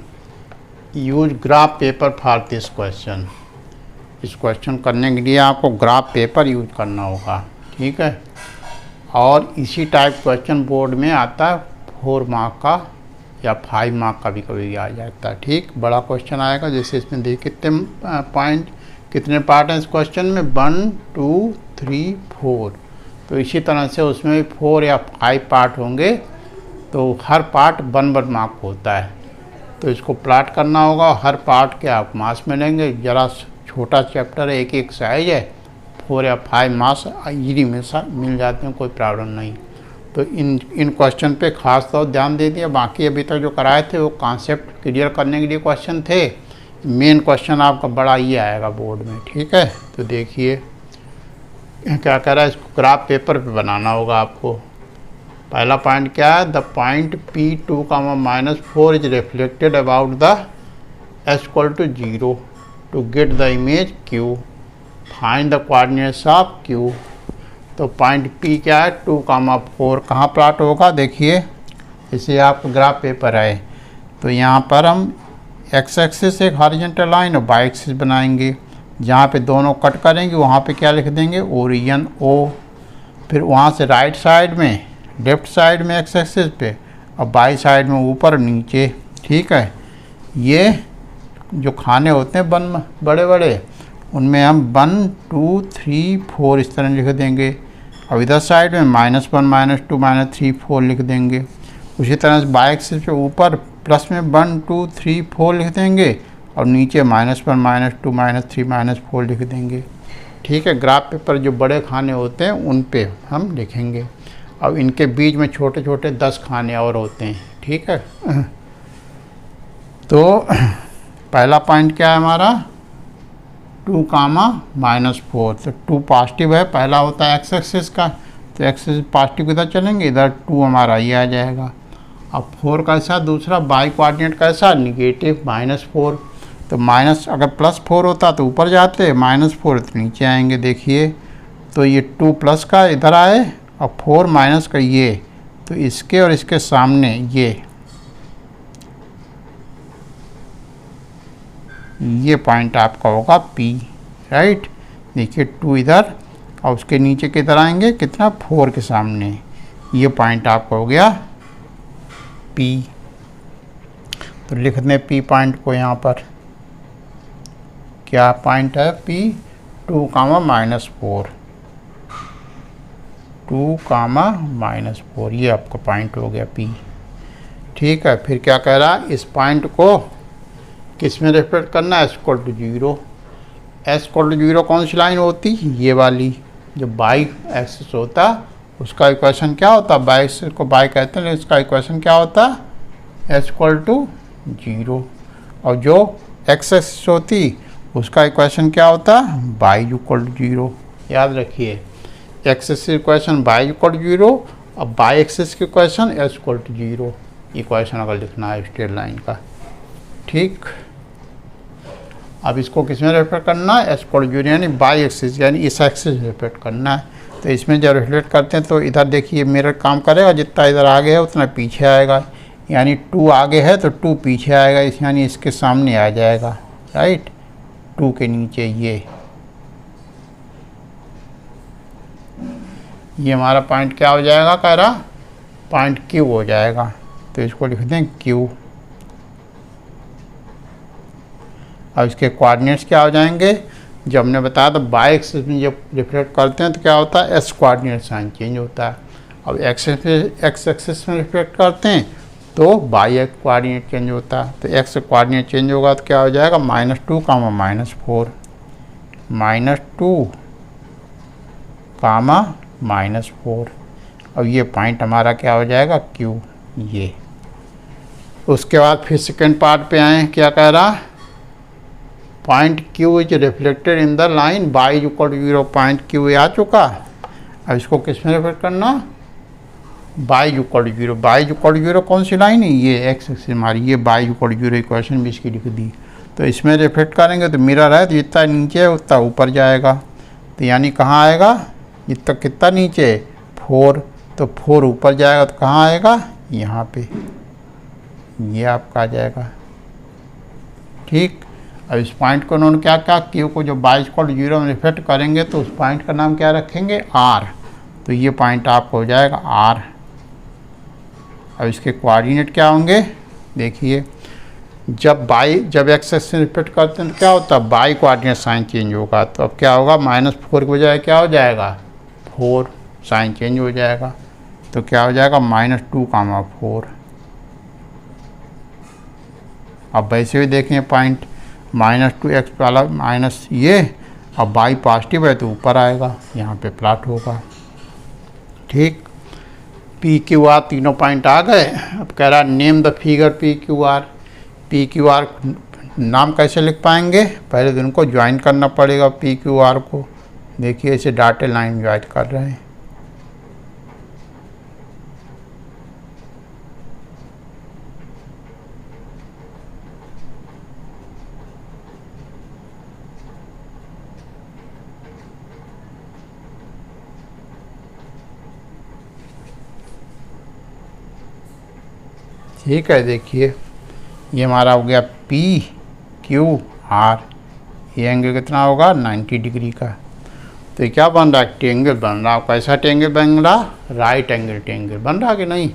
use graph paper for this question. इस क्वेश्चन करने के लिए आपको ग्राफ पेपर यूज करना होगा, ठीक है। और इसी टाइप क्वेश्चन बोर्ड में आता है 4 मार्क का या 5 मार्क का भी कभी आ जाता है, ठीक। बड़ा क्वेश्चन आएगा, जैसे इसमें देखिए कितने पॉइंट, कितने पार्ट हैं इस क्वेश्चन में, 1 2 3 4। तो इसी तरह से उसमें 4 या 5 पार्ट होंगे, तो हर पार्ट 1 मार्क होता है। तो इसको प्लाट करना होगा, हर पार्ट के आप मार्क्स मिलेंगे। ज़रा छोटा चैप्टर है, एक साइज है, 4 या 5 मार्क्स इजीली मिल जाते हैं, कोई प्रॉब्लम नहीं। तो इन क्वेश्चन पे खास तौर ध्यान दे दिया। बाकी अभी तक जो कराए थे वो कॉन्सेप्ट क्लियर करने के लिए क्वेश्चन थे, मेन क्वेश्चन आपका बड़ा ही आएगा बोर्ड में, ठीक है। तो देखिए क्या कह रहा है, इसको ग्राफ पेपर पे बनाना होगा आपको। पहला पॉइंट क्या है, the point P2, -4 is reflected about the S = 0 to get the image Q, find the coordinates of Q। तो पॉइंट P क्या है, 2, 4 कहाँ प्लॉट होगा, देखिए इसे आपका ग्राफ पेपर है। तो यहाँ पर हम एक्स एक्सिस एक हॉरिजॉन्टल लाइन और वाई एक्सिस बनाएंगे। जहाँ पे दोनों कट करेंगे वहाँ पे क्या लिख देंगे, ओरिजिन ओ। फिर वहाँ से राइट साइड में, लेफ्ट साइड में एक्स एक्सिस पे, और बाई साइड में ऊपर नीचे। ठीक है, ये जो खाने होते हैं बड़े बड़े, उनमें हम 1 2 3 4 इस तरह लिख देंगे। अब इधर साइड में -1 -2 -3 4 लिख देंगे। उसी तरह से बाई एक्सिस पे ऊपर प्लस में 1 2 3 4 लिख देंगे, और नीचे -1 -2 -3 -4 लिख देंगे। ठीक है, ग्राफ पेपर जो बड़े खाने होते हैं उन पे हम लिखेंगे। अब इनके बीच में छोटे छोटे 10 खाने और होते हैं। ठीक है, तो पहला पॉइंट क्या है हमारा, 2, -4। तो 2 पॉजिटिव है, पहला होता है एक्स एक्सिस का, तो एक्स एक्सिस पॉजिटिव किधर चलेंगे, इधर 2 हमारा ये आ जाएगा। अब 4 कैसा, दूसरा बाई कोऑर्डिनेट कैसा, निगेटिव -4। तो माइनस, अगर +4 होता तो ऊपर जाते, -4 तो नीचे आएंगे। देखिए, तो ये 2 प्लस का इधर आए और 4 माइनस का ये, तो इसके और इसके सामने ये पॉइंट आपका होगा P, राइट। देखिए 2 इधर और उसके नीचे किधर आएंगे, कितना, 4 के सामने, ये पॉइंट आपका हो गया P। तो लिख दें P पॉइंट को यहाँ पर, क्या पॉइंट है P, 2, -4, 2, -4, ये आपका पॉइंट हो गया P। ठीक है, फिर क्या कह रहा है, इस पॉइंट को किस में रिफ्लेक्ट करना है, S=0। S=0 कौन सी लाइन होती, ये वाली, जो बाई एक्सिस होता उसका इक्वेशन क्या होता, बाई एक्सिस को बाई कहते हैं, इसका इक्वेशन क्या होता, S=0। और जो एक्स एक्सिस होती उसका इक्वेशन क्या होता, y=0। याद रखिए, एक्स एक्सिस इक्वेशन y=0 और बाई एक्सिस की इक्वेशन S=0। इक्वेशन अगर लिखना है स्ट्रेट लाइन का। ठीक, अब इसको किस में रिफ्लेक्ट करना है, S=0 यानी बाई एक्सिस, यानी इस एक्सिस रिफ्लेक्ट करना है। तो इसमें जब रिफ्लेक्ट करते हैं तो इधर देखिए मिरर काम करेगा, जितना इधर आगे है उतना पीछे आएगा, यानी 2 आगे है तो 2 पीछे आएगा, इस यानी इसके सामने आ जाएगा, राइट। 2 के नीचे ये हमारा पॉइंट क्या हो जाएगा, कह रहा पॉइंट Q हो जाएगा। तो इसको लिख दें Q। अब इसके कोऑर्डिनेट्स क्या हो जाएंगे, जब हमने बताया तो बाई एक्सिस में जब रिफ्लेक्ट करते हैं तो क्या होता है, S कोऑर्डिनेट साइन चेंज होता है। अब एक्स एक्सिस में रिफ्लेक्ट करते हैं तो बाई एक्स कोऑर्डिनेट चेंज होता है। तो एक्स कोऑर्डिनेट चेंज होगा तो क्या हो जाएगा, -2, -4, -2, -4। अब ये पॉइंट हमारा क्या हो जाएगा, Q। ये उसके बाद फिर सेकेंड पार्ट पे आए, क्या कह रहा, point Q is reflected in the line y=0। Point Q आ चुका। अब इसको किस में रिफ्लेक्ट करना, y=0। y=0 कौन सी लाइन है, ये एक्स एक्सिस हमारी, ये y=0 इक्वेशन भी इसकी लिख दी। तो इसमें रिफ्लेक्ट करेंगे तो मिरर है तो जितना नीचे है उतना ऊपर जाएगा। तो यानी कहाँ आएगा, जितना कितना नीचे, 4, तो 4 ऊपर जाएगा तो कहाँ आएगा, यहाँ पे, ये आपका आ जाएगा। ठीक, अब इस पॉइंट को उन्होंने क्या कहा, Q को जो y=0 में रिफ्लेक्ट करेंगे तो उस पॉइंट का नाम क्या रखेंगे, R। तो ये पॉइंट आपको हो जाएगा R। अब इसके कोऑर्डिनेट क्या होंगे, देखिए, जब एक्स एक्सिस में रिफ्लेक्ट करते हैं तो क्या होता है, बाई कोऑर्डिनेट साइन चेंज होगा। तो अब क्या होगा, -4 की बजाय क्या हो जाएगा, 4, साइन चेंज हो जाएगा। तो क्या हो जाएगा, -2, 4। अब वैसे भी देखें पॉइंट, -2x वाला माइनस ये, अब बाई पॉजिटिव है तो ऊपर आएगा, यहाँ पे प्लॉट होगा। ठीक, PQR तीनों पॉइंट आ गए। अब कह रहा name the figure PQR। PQR नाम कैसे लिख पाएंगे, पहले तो उनको ज्वाइन करना पड़ेगा PQR को। देखिए इसे डॉटेड लाइन ज्वाइन कर रहे हैं। ठीक है, देखिए ये हमारा हो गया PQR। ये एंगल कितना होगा 90 डिग्री का। तो ये क्या बन रहा है, ट्रायंगल बन रहा है। कैसा ट्रायंगल बन रहा, राइट एंगल ट्रायंगल बन रहा कि नहीं।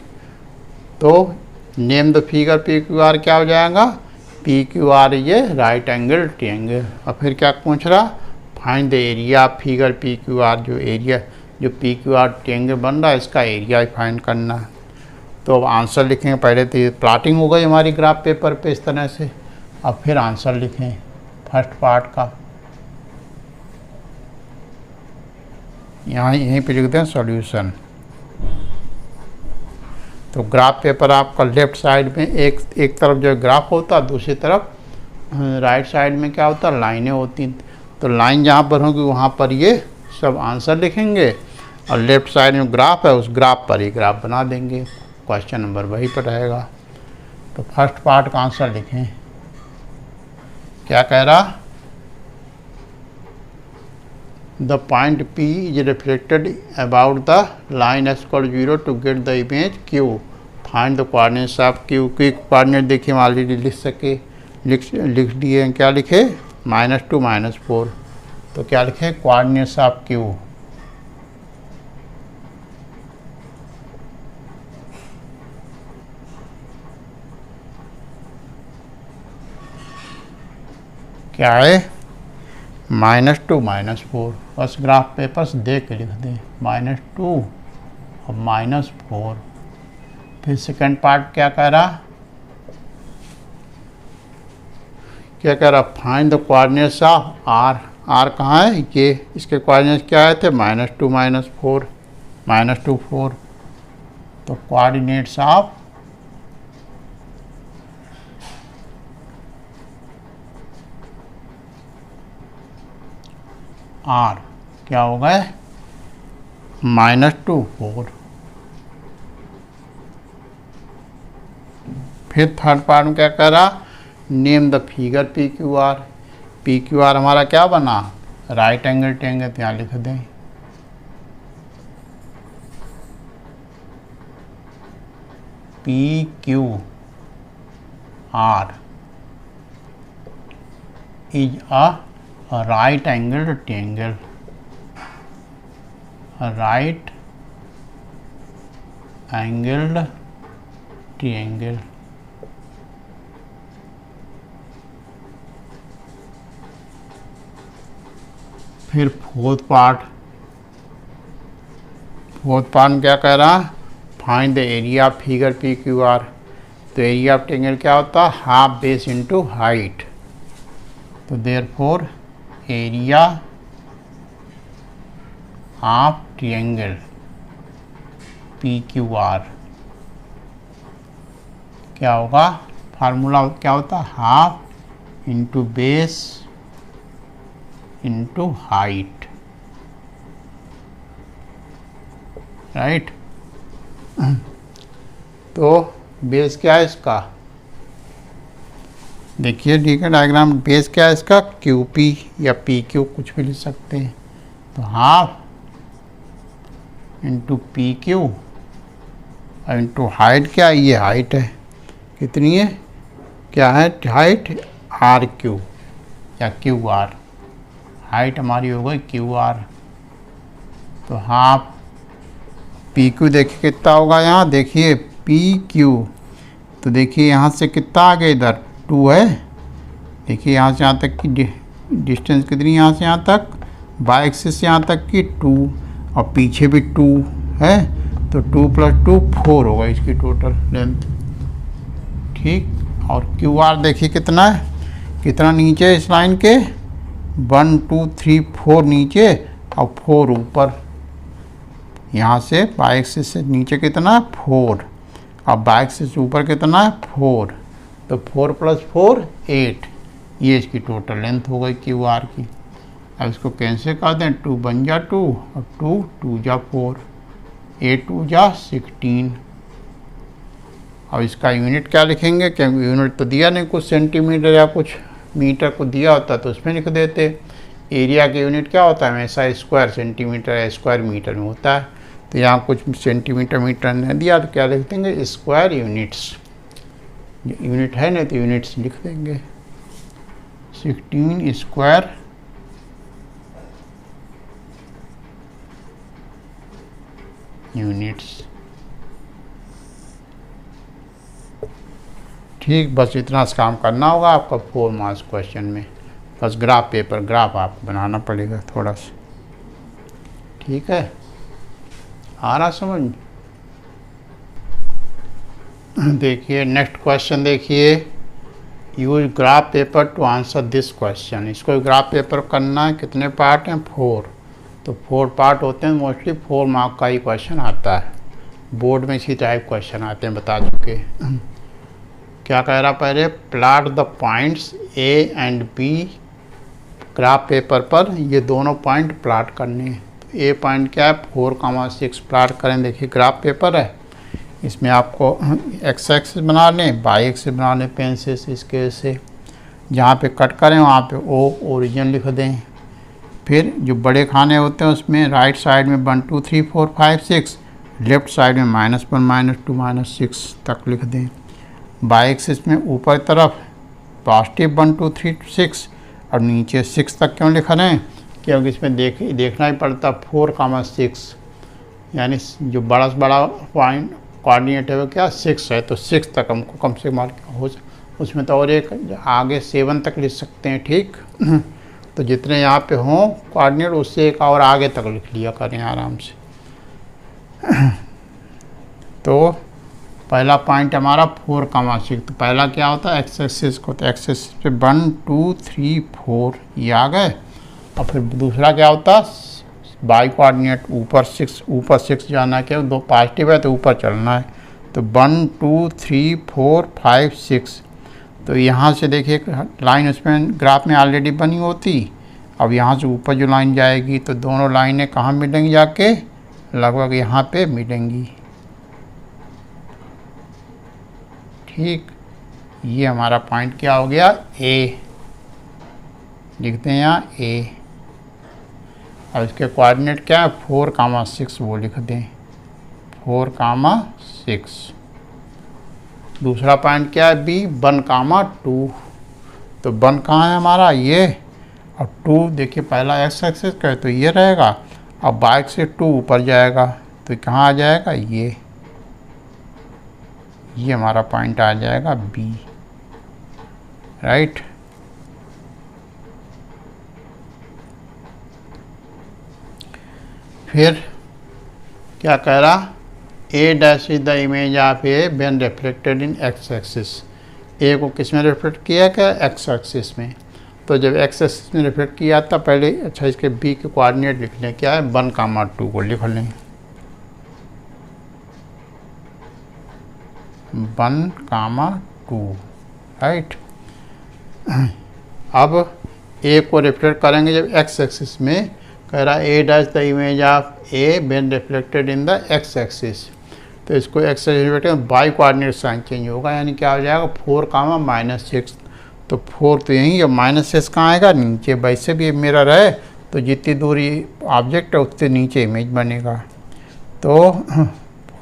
तो name the figure P Q R क्या हो जाएगा, पी क्यू आर ये राइट एंगल ट्रायंगल। और फिर क्या पूछ रहा, find the area figure P Q R, जो एरिया जो पी क्यू आर ट्रायंगल बन रहा है इसका एरिया फाइंड करना है। तो अब आंसर लिखेंगे, पहले तो ये प्लॉटिंग हो गई हमारी ग्राफ पेपर पे इस तरह से। अब फिर आंसर लिखें फर्स्ट पार्ट का, यहाँ यहीं पे लिख दें सॉल्यूशन। तो ग्राफ पेपर आपका लेफ्ट साइड में एक तरफ जो ग्राफ होता है, दूसरी तरफ राइट साइड में क्या होता है, लाइनें होती। तो लाइन जहाँ पर होगी वहाँ पर ये सब आंसर लिखेंगे, और लेफ्ट साइड में ग्राफ है उस ग्राफ पर ही ग्राफ बना देंगे। क्वेश्चन नंबर वही पर रहेगा। तो फर्स्ट पार्ट का आंसर लिखें, क्या कह रहा, the point P is reflected about the line x=0 to get the image Q, find the coordinates of Q। की कोऑर्डिनेट देखिए हम ऑलरेडी लिख दिए हैं। क्या लिखे, -2 -4। तो क्या लिखे, कोऑर्डिनेट्स ऑफ Q। क्या है, -2 -4। बस ग्राफ पेपर्स देख के लिख दें, -2 और -4। फिर सेकंड पार्ट क्या कह रहा, find the coordinates of R। R कहाँ है, ये इसके कोऑर्डिनेट्स क्या आए थे, -2 -4 -2 4। तो कोऑर्डिनेट्स ऑफ R क्या हो गए, -2 4। फिर थर्ड पार्ट में क्या कह रहा, name the figure P Q R. P Q R हमारा क्या बना, राइट एंगल ट्रायंगल। यहाँ लिख दें, P Q R is a right angle triangle, right angled triangle. फिर फोर्थ पार्ट में क्या कह रहा, find the area figure P Q R. तो एरिया ऑफ ट्रायंगल क्या होता है, हाफ बेस इंटू हाइट। तो therefore area of triangle P Q R क्या होगा, फार्मूला क्या होता है, half into base into height, right. तो बेस क्या है इसका, देखिए ठीक है डायग्राम, बेस क्या है इसका, QP या PQ कुछ भी लिख सकते हैं। तो हाफ इंटू PQ और इंटू हाइट, क्या ये हाइट है, कितनी है, क्या है हाइट, RQ या QR। हाइट हमारी हो गई QR। तो हाफ PQ देखिए कितना होगा, यहाँ देखिए PQ। तो देखिए यहाँ से कितना आ गया, इधर 2 है। देखिए यहाँ से यहाँ तक की डिस्टेंस कितनी, यहाँ से यहाँ तक बाई एक्सिस से यहाँ तक की 2, और पीछे भी 2 है। तो 2 + 2 4 होगा इसकी टोटल लेंथ, ठीक। और QR देखिए कितना है, कितना नीचे इस लाइन के, 1 2 3 4 नीचे और 4 ऊपर। यहाँ से बाई एक्सिस से नीचे कितना, 4, और बाई एक्सिस से ऊपर कितना है, 4। तो 4 + 4 8, ये इसकी टोटल लेंथ हो गई QR की। अब इसको कैंसिल कर दें, 2 बन जा 2 और 2 2 जा 4, 8 2 जा 16। अब इसका यूनिट क्या लिखेंगे, क्योंकि यूनिट तो दिया नहीं, कुछ सेंटीमीटर या कुछ मीटर को दिया होता तो उसमें लिख देते। एरिया की यूनिट क्या होता है हमेशा, स्क्वायर सेंटीमीटर या स्क्वायर मीटर में होता है। तो यहाँ कुछ सेंटीमीटर मीटर ने दिया तो क्या लिख देंगे, स्क्वायर यूनिट्स। यूनिट है नहीं तो यूनिट्स लिख देंगे। 16 स्क्वायर यूनिट्स। ठीक, बस इतना सा काम करना होगा आपका 4 मार्क्स क्वेश्चन में। बस ग्राफ पेपर, ग्राफ आपको बनाना पड़ेगा थोड़ा सा। ठीक है, आ रहा समझ? देखिए नेक्स्ट क्वेश्चन देखिए, use graph paper two answer this question. इसको ग्राफ पेपर करना है, कितने पार्ट हैं? 4। तो 4 पार्ट होते हैं, मोस्टली 4 मार्क का ही क्वेश्चन आता है। बोर्ड में इसी टाइप क्वेश्चन आते हैं, बता चुके। क्या कह रहा पहले, plot the points A and B graph paper पर। ये दोनों पॉइंट प्लॉट करने हैं। तो ए पॉइंट क्या है, 4,6 प्लॉट करें। देखिए ग्राफ पेपर है, इसमें आपको एक्स एक्सिस बना लें, वाई एक्सिस बना लें पेन से इसके से। जहाँ पे कट करें वहाँ पे ओ ओरिजिन लिख दें। फिर जो बड़े खाने होते हैं उसमें राइट साइड में 1 2 3 4 5 6, लेफ्ट साइड में -1 -2 -6 तक लिख दें। वाई एक्सिस में ऊपर तरफ पॉजिटिव 1 2 3 6 और नीचे 6 तक क्यों लिख रहे हैं, क्योंकि इसमें देखना ही पड़ता 4,6, यानी जो बड़ा से बड़ा पॉइंट कोऑर्डिनेट है वो क्या 6 है। तो 6 तक हमको कम से कम हो, उसमें तो और एक आगे 7 तक लिख सकते हैं। ठीक तो जितने यहाँ पे हों कोऑर्डिनेट, उससे एक और आगे तक लिख लिया करें आराम से। तो पहला पॉइंट हमारा 4,6। तो पहला क्या होता है, एक्स एक्सिस को, तो एक्स एक्सिस पे 1 2 3 4 ये आ गए। और फिर दूसरा क्या होता है, बाई कोऑर्डिनेट ऊपर 6 जाना है, क्या 2 पॉजिटिव है तो ऊपर चलना है। तो 1 2 3 4 5 6। तो यहाँ से देखिए लाइन उसमें ग्राफ में ऑलरेडी बनी होती। अब यहाँ से ऊपर जो लाइन जाएगी तो दोनों लाइनें कहाँ मिलेंगी, जाके लगभग यहाँ पे मिलेंगी। ठीक, ये हमारा पॉइंट क्या हो गया, ए। लिखते हैं यहाँ ए। अब इसके कोऑर्डिनेट क्या है, 4,6 वो लिख दें, 4,6। दूसरा पॉइंट क्या है, बी 1,2। तो 1 कहाँ है हमारा, ये। और 2 देखिए पहला एक्स एक्सिस का है तो ये रहेगा। अब बाइक से 2 ऊपर जाएगा तो कहाँ आ जाएगा, ये हमारा पॉइंट आ जाएगा बी। राइट। फिर क्या कह रहा, A dash is the image of A when reflected in x axis. A को किस में रिफ्लेक्ट किया, क्या एक्स एक्सिस में। तो जब एक्स एक्सिस में रिफ्लेक्ट किया था पहले, अच्छा इसके बी के कोऑर्डिनेट लिख लें, क्या है 1,2 को लिख लें, 1,2। राइट। अब ए को रिफ्लेक्ट करेंगे जब एक्स एक्सिस में, कह रहा A dash the image of A when reflected in the x axis. तो इसको X axis Y coordinate sign change होगा, यानी क्या हो जाएगा 4,-6। तो 4 तो यहीं, और -6 कहाँ आएगा, नीचे। वैसे भी मिरर है तो जितनी दूरी ऑब्जेक्ट है उससे नीचे इमेज बनेगा। तो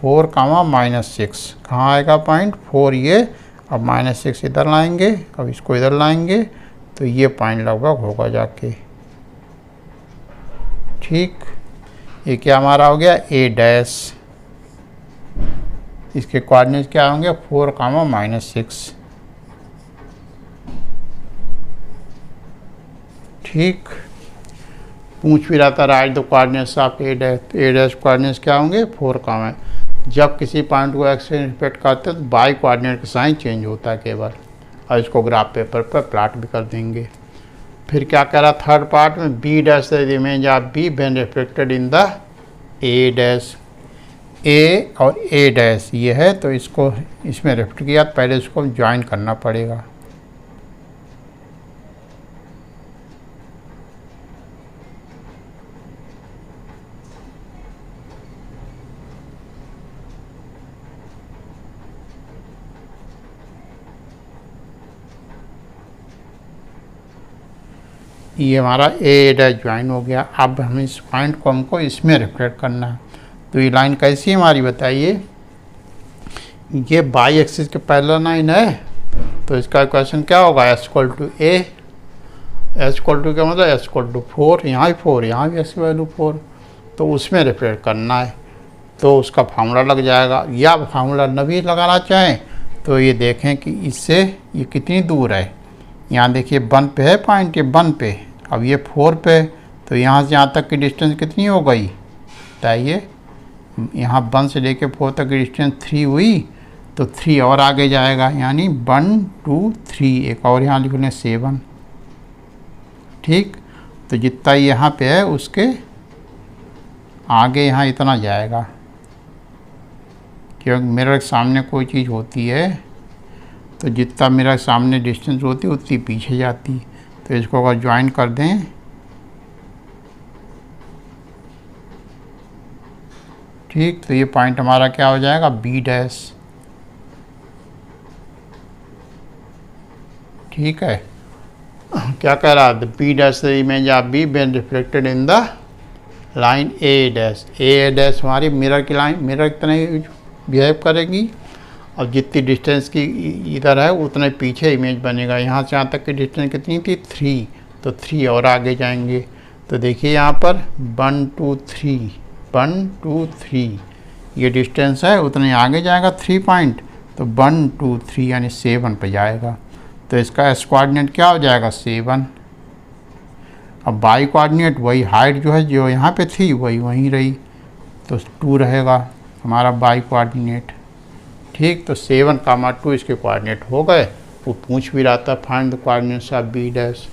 4,-6 कहाँ आएगा पॉइंट, 4 ये। अब -6 इधर लाएंगे, अब इसको इधर लाएंगे तो ये पॉइंट लगभग होगा जाके। ठीक, ये क्या हमारा हो गया, ए डैश। इसके कोऑर्डिनेट क्या होंगे, 4,-6। ठीक, पूछ भी रहा था right the coordinates of A dash. A dash coordinates क्या होंगे, 4, जब किसी पॉइंट को एक्स से रिफ्लेक्ट करते हैं तो बाई कोऑर्डिनेट का साइन चेंज होता है केवल। और इसको ग्राफ पेपर पर प्लॉट भी कर देंगे। फिर क्या कह रहा थर्ड पार्ट में, B dash the image of B when reflected in the A dash. A और ए डैश ये है, तो इसको इसमें रिफ्लेक्ट किया, पहले इसको ज्वाइन करना पड़ेगा। ये हमारा ए डैश ज्वाइन हो गया। अब हम इस पॉइंट को हमको इसमें रिफ्लेक्ट करना है। तो ये लाइन कैसी है हमारी, बताइए। ये बाई एक्सिस के पैरेलल लाइन है, तो इसका इक्वेशन क्या होगा, S = A। S equal to क्या मतलब, एस इक्वल टू 4, यहाँ भी 4, यहाँ भी एस की वैल्यू 4, तो उसमें रिफ्लेक्ट करना है तो उसका फार्मूला लग जाएगा। या फार्मूला न भी लगाना चाहें तो ये देखें कि इससे ये कितनी दूर है। यहाँ देखिए 1 पे है पॉइंट, ये 1 पे, अब ये 4 पे, तो यहाँ से यहाँ तक की डिस्टेंस कितनी हो गई, बताइए। यहाँ 1 से लेके 4 तक की डिस्टेंस 3 हुई, तो 3 और आगे जाएगा, यानी 1 2 3, एक और यहाँ लिख लें 7। ठीक, तो जितना यहाँ पे है उसके आगे यहाँ इतना जाएगा, क्योंकि मिरर के सामने कोई चीज़ होती है तो जितना मिरर सामने डिस्टेंस होती है उतनी पीछे जाती। तो इसको अगर ज्वाइन कर दें, ठीक, तो ये पॉइंट हमारा क्या हो जाएगा, बी डैश। ठीक है, क्या कह रहा है, B dash the image of B been reflected in the line A dash. A dash हमारी मिरर की लाइन, मिरर की तरह बिहेव करेगी, और जितनी डिस्टेंस की इधर है उतने पीछे इमेज बनेगा। यहाँ से यहाँ तक की डिस्टेंस कितनी थी, 3, तो 3 और आगे जाएंगे। तो देखिए यहाँ पर 1 2 3, 1 2 3 ये डिस्टेंस है, उतने आगे जाएगा 3 पॉइंट, तो 1 2 3 यानी 7 पे जाएगा। तो इसका एस कोऑर्डिनेट क्या हो जाएगा, 7। अब वाई कोऑर्डिनेट वही हाइट जो है जो यहाँ पे थी वही वहीं रही, तो 2 रहेगा हमारा वाई कोऑर्डिनेट। ठीक, तो 7 कामा 2 इसके कोऑर्डिनेट हो गए। वो पूछ भी रहा था find the coordinates of B dash.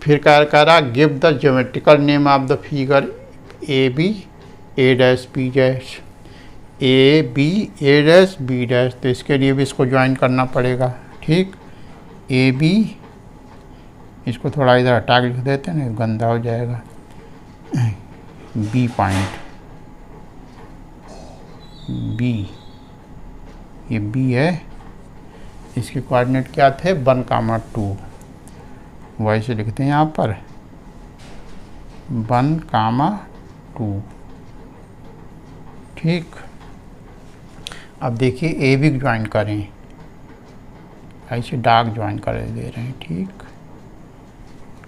फिर कह रहा give the geometrical name of the figure A B A dash B dash, A B A dash B dash. तो इसके लिए भी इसको ज्वाइन करना पड़ेगा। ठीक, ए बी, इसको थोड़ा इधर हटा के लिख देते हैं ना, गंदा हो जाएगा। बी पॉइंट, बी, ये बी है, इसके कोऑर्डिनेट क्या थे, 1 कामा 2, वैसे लिखते हैं यहाँ पर 1 कामा 2। ठीक, अब देखिए ए बी ज्वाइन करें, ऐसे डार्क ज्वाइन कर दे रहे हैं। ठीक,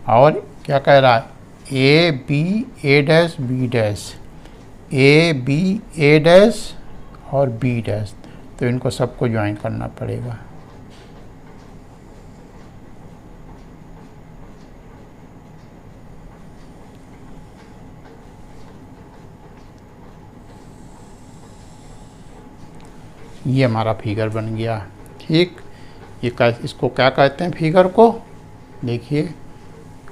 और क्या कह रहा है, A B A dash B dash, A B A dash और बी डैश, तो इनको सबको ज्वाइन करना पड़ेगा। ये हमारा फिगर बन गया। ठीक, ये इसको क्या कहते हैं फिगर को, देखिए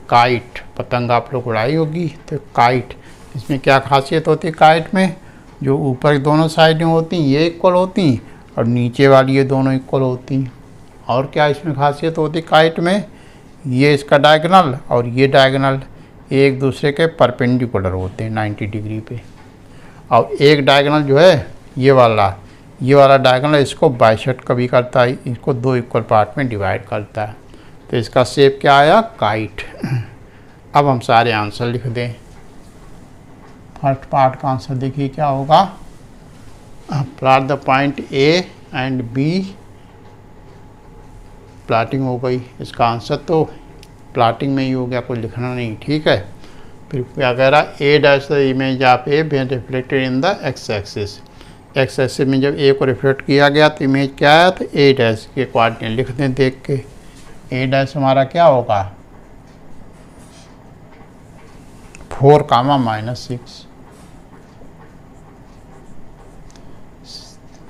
काइट, पतंग आप लोग उड़ाई होगी तो काइट, इसमें क्या खासियत होती है काइट में, जो ऊपर दोनों साइडें होती हैं ये इक्वल होती हैं और नीचे वाली ये दोनों इक्वल होती हैं। और क्या इसमें खासियत होती है काइट में, ये इसका डायगोनल और ये डायगोनल एक दूसरे के परपेंडिकुलर होते हैं 90 डिग्री पे। और एक डायगोनल जो है ये वाला डायगोनल इसको बाइसेक्ट कभी करता है, इसको 2 इक्वल पार्ट में डिवाइड करता है। तो इसका शेप क्या आया, काइट। अब हम सारे आंसर लिख दें। फर्स्ट पार्ट का आंसर देखिए क्या होगा, plot the point A and B, plotting हो गई। इसका आंसर तो प्लॉटिंग में ही हो गया, कोई लिखना नहीं। ठीक है, फिर क्या कह रहा, A dash the image of A when reflected in the x axis. X axis में जब ए को रिफ्लेक्ट किया गया तो इमेज क्या आया, तो ए डैश के कोऑर्डिनेट लिख दें देख के। ए डैश हमारा क्या होगा, 4 कामा -6।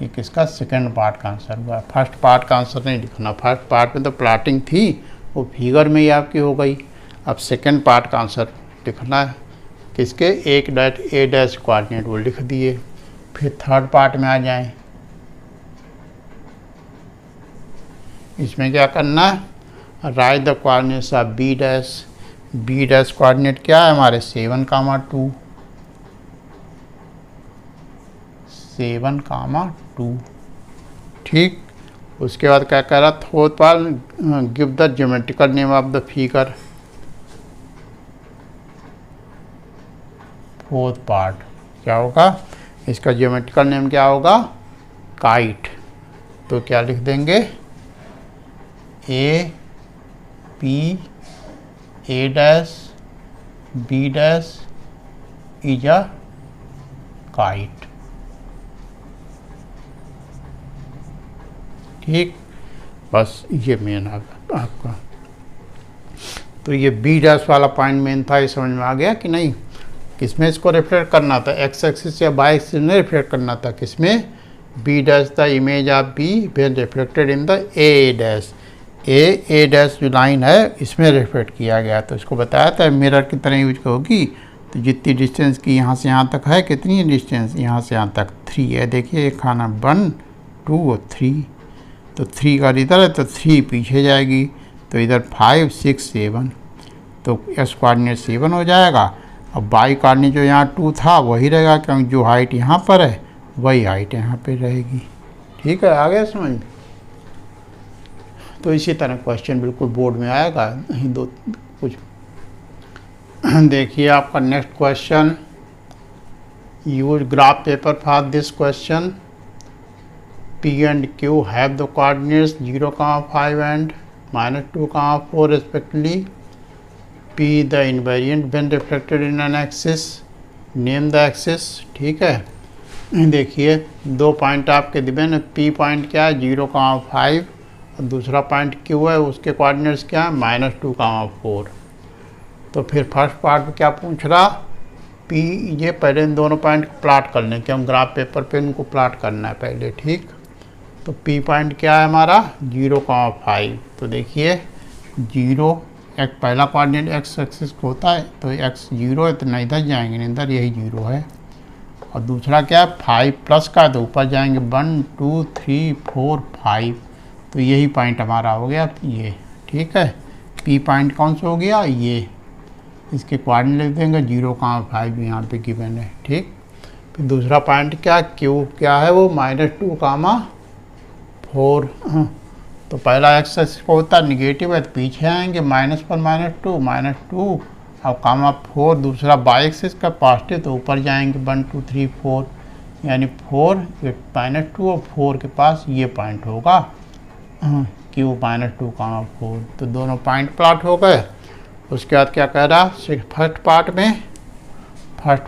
ये किसका, सेकेंड पार्ट का आंसर हुआ। फर्स्ट पार्ट का आंसर नहीं लिखना, फर्स्ट पार्ट में तो प्लॉटिंग थी, वो फिगर में ही आपकी हो गई। अब सेकेंड पार्ट का आंसर लिखना है, किसके, ए डैश कोऑर्डिनेट वो लिख दिए। फिर थर्ड पार्ट में आ जाएं, इसमें क्या करना है, write the coordinates of B dash. B dash coordinate क्या है हमारे, 7 कामा 2, 7 कामा 2। ठीक, उसके बाद क्या कह रहा, fourth part give the geometrical name of the figure. Fourth part क्या होगा, इसका ज्योमेट्रिकल नेम क्या होगा, काइट। तो क्या लिख देंगे, A P A dash B dash is a kite. ठीक, बस ये मेन आपका। तो ये बी डैश वाला पॉइंट मेन था, ये समझ में आ गया कि नहीं? किसमें इसको रिफ्लेक्ट करना था? एक्स एक्सिस या वाई एक्सिस में रिफ्लेक्ट करना था। किसमें? B dash the image of B when reflected in the A dash. A dash जो लाइन है इसमें रिफ्लेक्ट किया गया। तो इसको बताया था मिरर की तरह यूज होगी। तो जितनी डिस्टेंस की यहाँ से यहाँ तक है, कितनी है डिस्टेंस? यहाँ से यहाँ तक 3 है। देखिए खाना 1 2 और 3। तो 3 का इधर है तो 3 पीछे जाएगी, तो इधर 5 6 7, तो एस कोऑर्डिनेट 7 हो जाएगा। अब वाई कोऑर्डिनेट जो यहाँ 2 था वही रहेगा, क्योंकि जो हाइट यहाँ पर है वही हाइट यहाँ पे रहेगी। ठीक है, आ गया समझ में? तो इसी तरह क्वेश्चन बिल्कुल बोर्ड में आएगा। दो कुछ देखिए आपका next question, use graph paper for this question. P and Q have the coordinates 0, 5 and -2, 4 respectively. P the invariant when reflected in an axis. Name the axis. ठीक है, देखिए दो पॉइंट आपके दिए हैं। P पॉइंट क्या है? 0, 5 और दूसरा पॉइंट Q है, उसके कोऑर्डिनेट्स क्या है? -2, 4। तो फिर फर्स्ट पार्ट में क्या पूछ रहा? P, ये पहले इन दोनों पॉइंट को प्लाट कर लें, कि हम ग्राफ पेपर पे इनको प्लाट करना है पहले। ठीक, तो P पॉइंट क्या है हमारा? 0, 5। तो देखिए 0 एक पहला कोऑर्डिनेट एक्स एक्सिस होता है, तो x 0 है तो ना इधर जाएंगे, इधर यही 0 है। और दूसरा क्या है? 5 प्लस का, तो ऊपर जाएंगे 1 2 3 4 5। तो यही पॉइंट हमारा हो गया ये। ठीक है, P पॉइंट कौन सा हो गया? ये। इसके कोऑर्डिनेट लिख देंगे 0, 5 यहाँ पे गिवन है। ठीक, फिर दूसरा पॉइंट क्या? Q क्या है? वो -2, 4। तो पहला एक्स एक्सिस होता है निगेटिव है, तो पीछे आएंगे -1 -2 अब -4। दूसरा बाई एक्सिस का पॉजिटिव, तो ऊपर जाएंगे 1 2 3 4, यानी 4 -2 और 4 के पास ये पॉइंट होगा Q -2, 4। तो दोनों पॉइंट प्लॉट हो गए। उसके बाद क्या कह रहा? फर्स्ट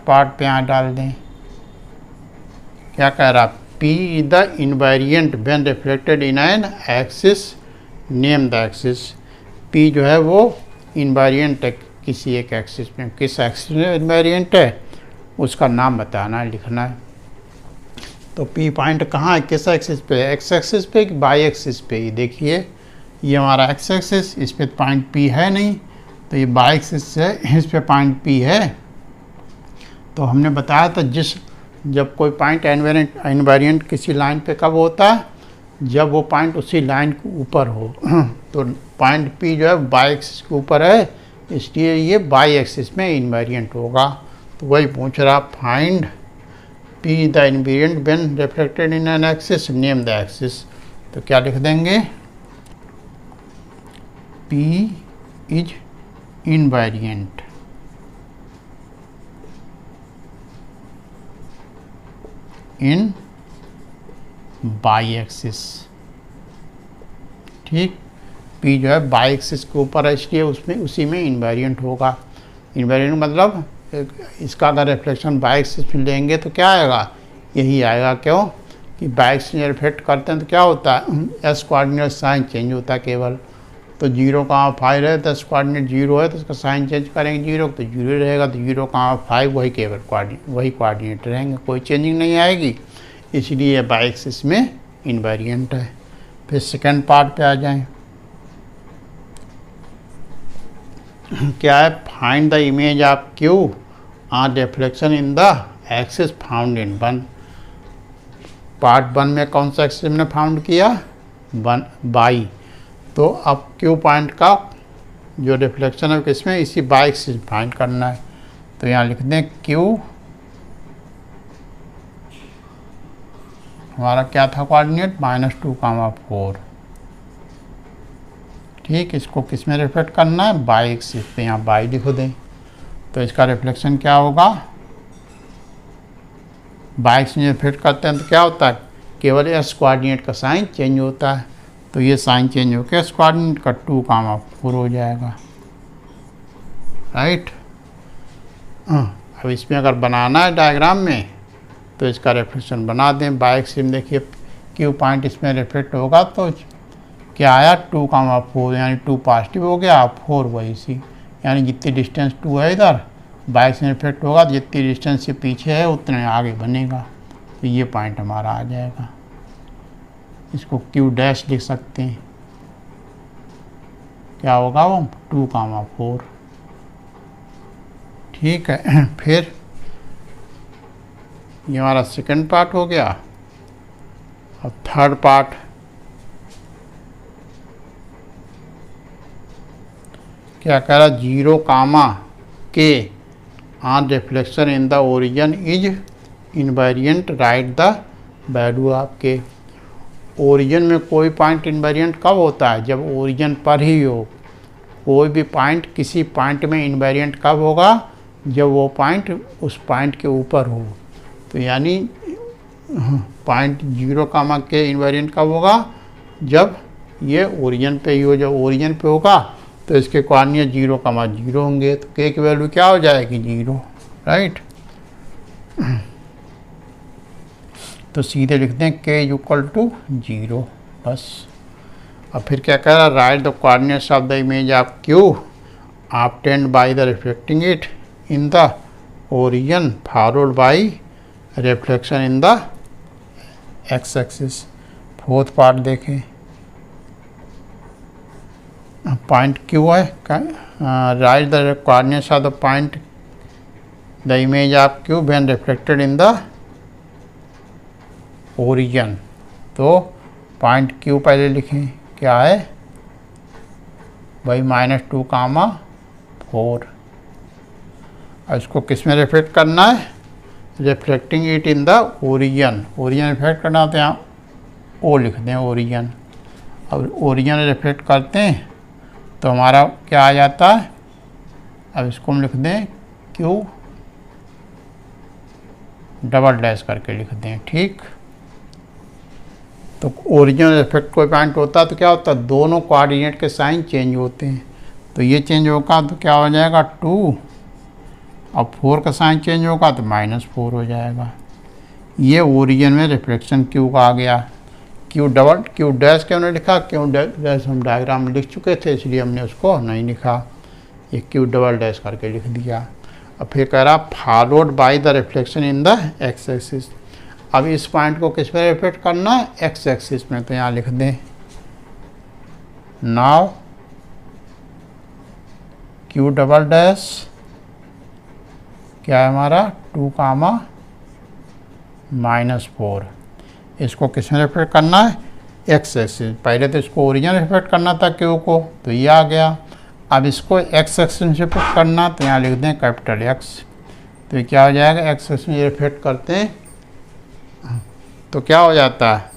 पार्ट पे यहाँ डाल दें। क्या कह रहा? P is the invariant when reflected in an axis. Name the axis. P जो है वो इन्वारियंट है किसी एक एक्सिस में। किस एक्सिस में इन्वारियंट है उसका नाम बताना है, लिखना है। तो P पॉइंट कहाँ है? किस एक्सिस पे? एक्स एक्सिस पे कि वाई एक्सिस पे? ही देखिए ये हमारा एक्स एक्सिस, इस पे पॉइंट P है नहीं, तो ये वाई एक्सिस है, इस पे पॉइंट P है। तो हमने बताया था जब कोई पॉइंट इन्वारियंट किसी लाइन पे कब होता है? जब वो पॉइंट उसी लाइन के ऊपर हो। तो पॉइंट P जो है वाई एक्सिस के ऊपर है, इसलिए ये वाई एक्सिस में इन्वारियंट होगा। तो वही पूछ रहा, find P the invariant when reflected in an axis, name the axis. तो क्या लिख देंगे? P is invariant in Y axis. ठीक, P जो है बाई एक्सिस के ऊपर है, इसलिए उसमें उसी में इन्वारियंट होगा। इन्वारियंट मतलब इसका अगर रिफ्लेक्शन बाई एक्सिस में लेंगे तो क्या आएगा? यही आएगा। क्यों कि बाई एक्सिस में रिफ्लेक्ट करते हैं तो क्या होता है? एस कोऑर्डिनेट साइन चेंज होता है केवल। तो 0, 5 है तो एस कोऑर्डिनेट 0 है, तो इसका साइन चेंज करेंगे 0, तो 0 रहेगा। तो 0, 5 वही केवल वही कोऑर्डिनेट रहेंगे, कोई चेंजिंग नहीं आएगी, इसलिए बाई एक्सिस में इन्वारियंट है। फिर सेकेंड पार्ट पे आ जाएं। क्या है? Find the image of Q on reflection in the axis found in 1। Part 1 में कौन सा एक्सिस हमने फाउंड किया? 1 बाई। तो अब Q पॉइंट का जो रिफ्लेक्शन है किसमें? इसी बाई एक्सिस फाइंड करना है। तो यहाँ लिख दें Q हमारा क्या था कोऑर्डिनेट? -2, 4। ठीक, इसको किस में रिफ्लेक्ट करना है? बाई एक्सिस पे। यहाँ बाई लिख दें। तो इसका रिफ्लेक्शन क्या होगा? बाई एक्सिस में रिफ्लेक्ट करते हैं तो क्या होता है? केवल एस कोऑर्डिनेट का साइन चेंज होता है। तो ये साइन चेंज होकर एस कोऑर्डिनेट का 2, 4 हो जाएगा। राइट। अब इसमें अगर बनाना है डायग्राम में तो इसका रिफ्लेक्शन बना दें। बाई एक्सिस देखिए क्यू पॉइंट इसमें रिफ्लेक्ट होगा तो क्या आया 2,4, यानी 2 पॉजिटिव हो गया, 4 वही सी, यानी जितनी डिस्टेंस 2 है इधर बाई एक्सिस में रिफ्लेक्ट होगा तो जितनी डिस्टेंस से पीछे है उतने आगे बनेगा। तो ये पॉइंट हमारा आ जाएगा। इसको क्यू डैश लिख सकते हैं। क्या होगा वो 2,4। ठीक है। फिर ये हमारा सेकंड पार्ट हो गया। अब थर्ड पार्ट, क्या कह रहा 0, के on reflection in the origin is invariant, right the value आपके। ओरिजिन में कोई पॉइंट इनवेरिएंट कब होता है? जब ओरिजिन पर ही हो। कोई भी पॉइंट किसी पॉइंट में इनवेरिएंट कब होगा? जब वो पॉइंट उस पॉइंट के ऊपर हो। तो यानी पॉइंट 0, के इनवेरिएंट कब होगा? जब ये ओरिजिन पे ही हो। जब ओरिजिन पे होगा तो इसके कोऑर्डिनेट 0, 0 होंगे। तो के की वैल्यू क्या हो जाएगी? 0, राइट। तो सीधे लिखते हैं के इक्वल टू 0, बस। अब फिर क्या कह रहा है? Write the coordinates of the image of Q obtained by the reflecting it in the origin followed by reflection in the x axis. Fourth part देखें। पॉइंट क्यू है, write the coordinates of the point the image of Q when reflected in the origin. तो point Q पहले लिखें, क्या है भाई? -2, 4। और इसको किस में रिफ्लेक्ट करना है? Reflecting it in the origin. Origin reflect करना तो यहाँ ओ लिख दें, ओरिजिन। अब ओरिजिन रिफ्लेक्ट करते हैं तो हमारा क्या आ जाता है? अब इसको हम लिख दें क्यू डबल डैश करके लिख दें, ठीक। तो ओरिजिन रिफ्लेक्ट कोई पॉइंट होता है तो क्या होता है? दोनों कोऑर्डिनेट के साइन चेंज होते हैं। तो ये चेंज होगा तो क्या हो जाएगा? 2, और 4 का साइन चेंज होगा तो -4 हो जाएगा। ये ओरिजिन में रिफ्लेक्शन क्यू का आ गया। क्यू डैश क्यों नहीं लिखा? क्यू डैश हम डायग्राम में लिख चुके थे, इसलिए हमने उसको नहीं लिखा। ये क्यू डबल डैश करके लिख दिया। अब फिर कह रहा followed by the reflection in the x axis. अब इस पॉइंट को किस में रिफ्लेक्ट करना है? एक्स एक्सिस में। तो यहाँ लिख दें नाउ क्यू डबल डैश क्या है हमारा? 2, -4। इसको किस में रिफ्लेक्ट करना है? X axis. पहले तो इसको ओरिजिन रिफ्लेक्ट करना था क्यू को, तो ये आ गया। अब इसको एक्स एक्सिस में रिफ्लेक्ट करना, तो यहाँ लिख दें कैपिटल एक्स। तो ये क्या हो जाएगा? एक्स एक्सिस में रिफ्लेक्ट करते हैं तो क्या हो जाता है?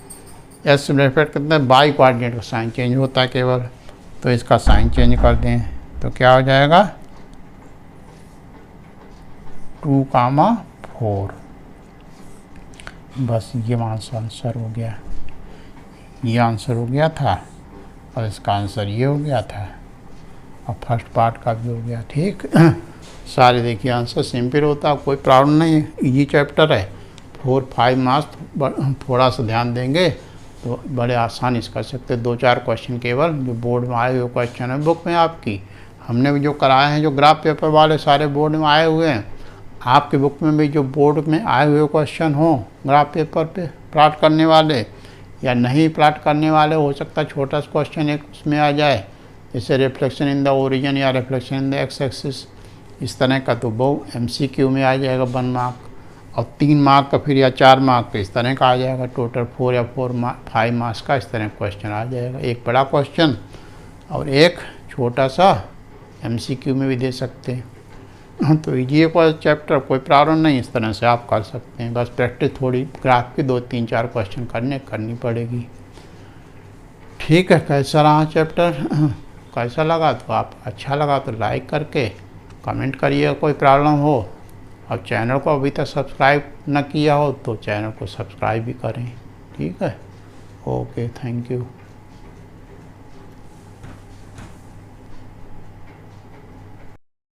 एस में रिफ्लेक्ट करते हैं, बाई कोऑर्डिनेट का साइन चेंज होता है केवल। तो इसका साइन चेंज कर दें तो क्या हो जाएगा? 2, 4। बस ये आंसर हो गया। ये आंसर हो गया था और इसका आंसर ये हो गया था और फर्स्ट पार्ट का भी हो गया, ठीक। सारे देखिए आंसर सिंपल होता है, कोई प्रॉब्लम नहीं है, इजी चैप्टर है। 4-5 मार्क्स थोड़ा सा ध्यान देंगे तो बड़े आसानी से कर सकते। 2-4 क्वेश्चन केवल जो बोर्ड में आए हुए क्वेश्चन है बुक में आपकी। हमने भी जो कराए हैं जो ग्राफ पेपर वाले सारे बोर्ड में आए हुए हैं। आपकी बुक में भी जो बोर्ड में आए हुए क्वेश्चन हों ग्राफ पेपर पे प्लॉट करने वाले या नहीं प्लॉट करने वाले, हो सकता है छोटा सा क्वेश्चन एक उसमें आ जाए, जैसे रिफ्लेक्शन इन द ओरिजिन या reflection in the x axis, इस तरह का तो वो MCQ में आ जाएगा 1 मार्क, और 3 मार्क का फिर या 4 मार्क का इस तरह का आ जाएगा। टोटल 4 या 5 मार्क्स का इस तरह क्वेश्चन आ जाएगा। एक बड़ा क्वेश्चन और एक छोटा सा MCQ में भी दे सकते हैं। तो ये कोई चैप्टर कोई प्रॉब्लम नहीं, इस तरह से आप कर सकते हैं। बस प्रैक्टिस थोड़ी ग्राफ की 2-3-4 क्वेश्चन करनी पड़ेगी, ठीक है। कैसा रहा चैप्टर, कैसा लगा? तो आप अच्छा लगा तो लाइक करके कमेंट करिए, कोई प्रॉब्लम हो। और चैनल को अभी तक सब्सक्राइब न किया हो तो चैनल को सब्सक्राइब भी करें, ठीक है। Okay, thank you.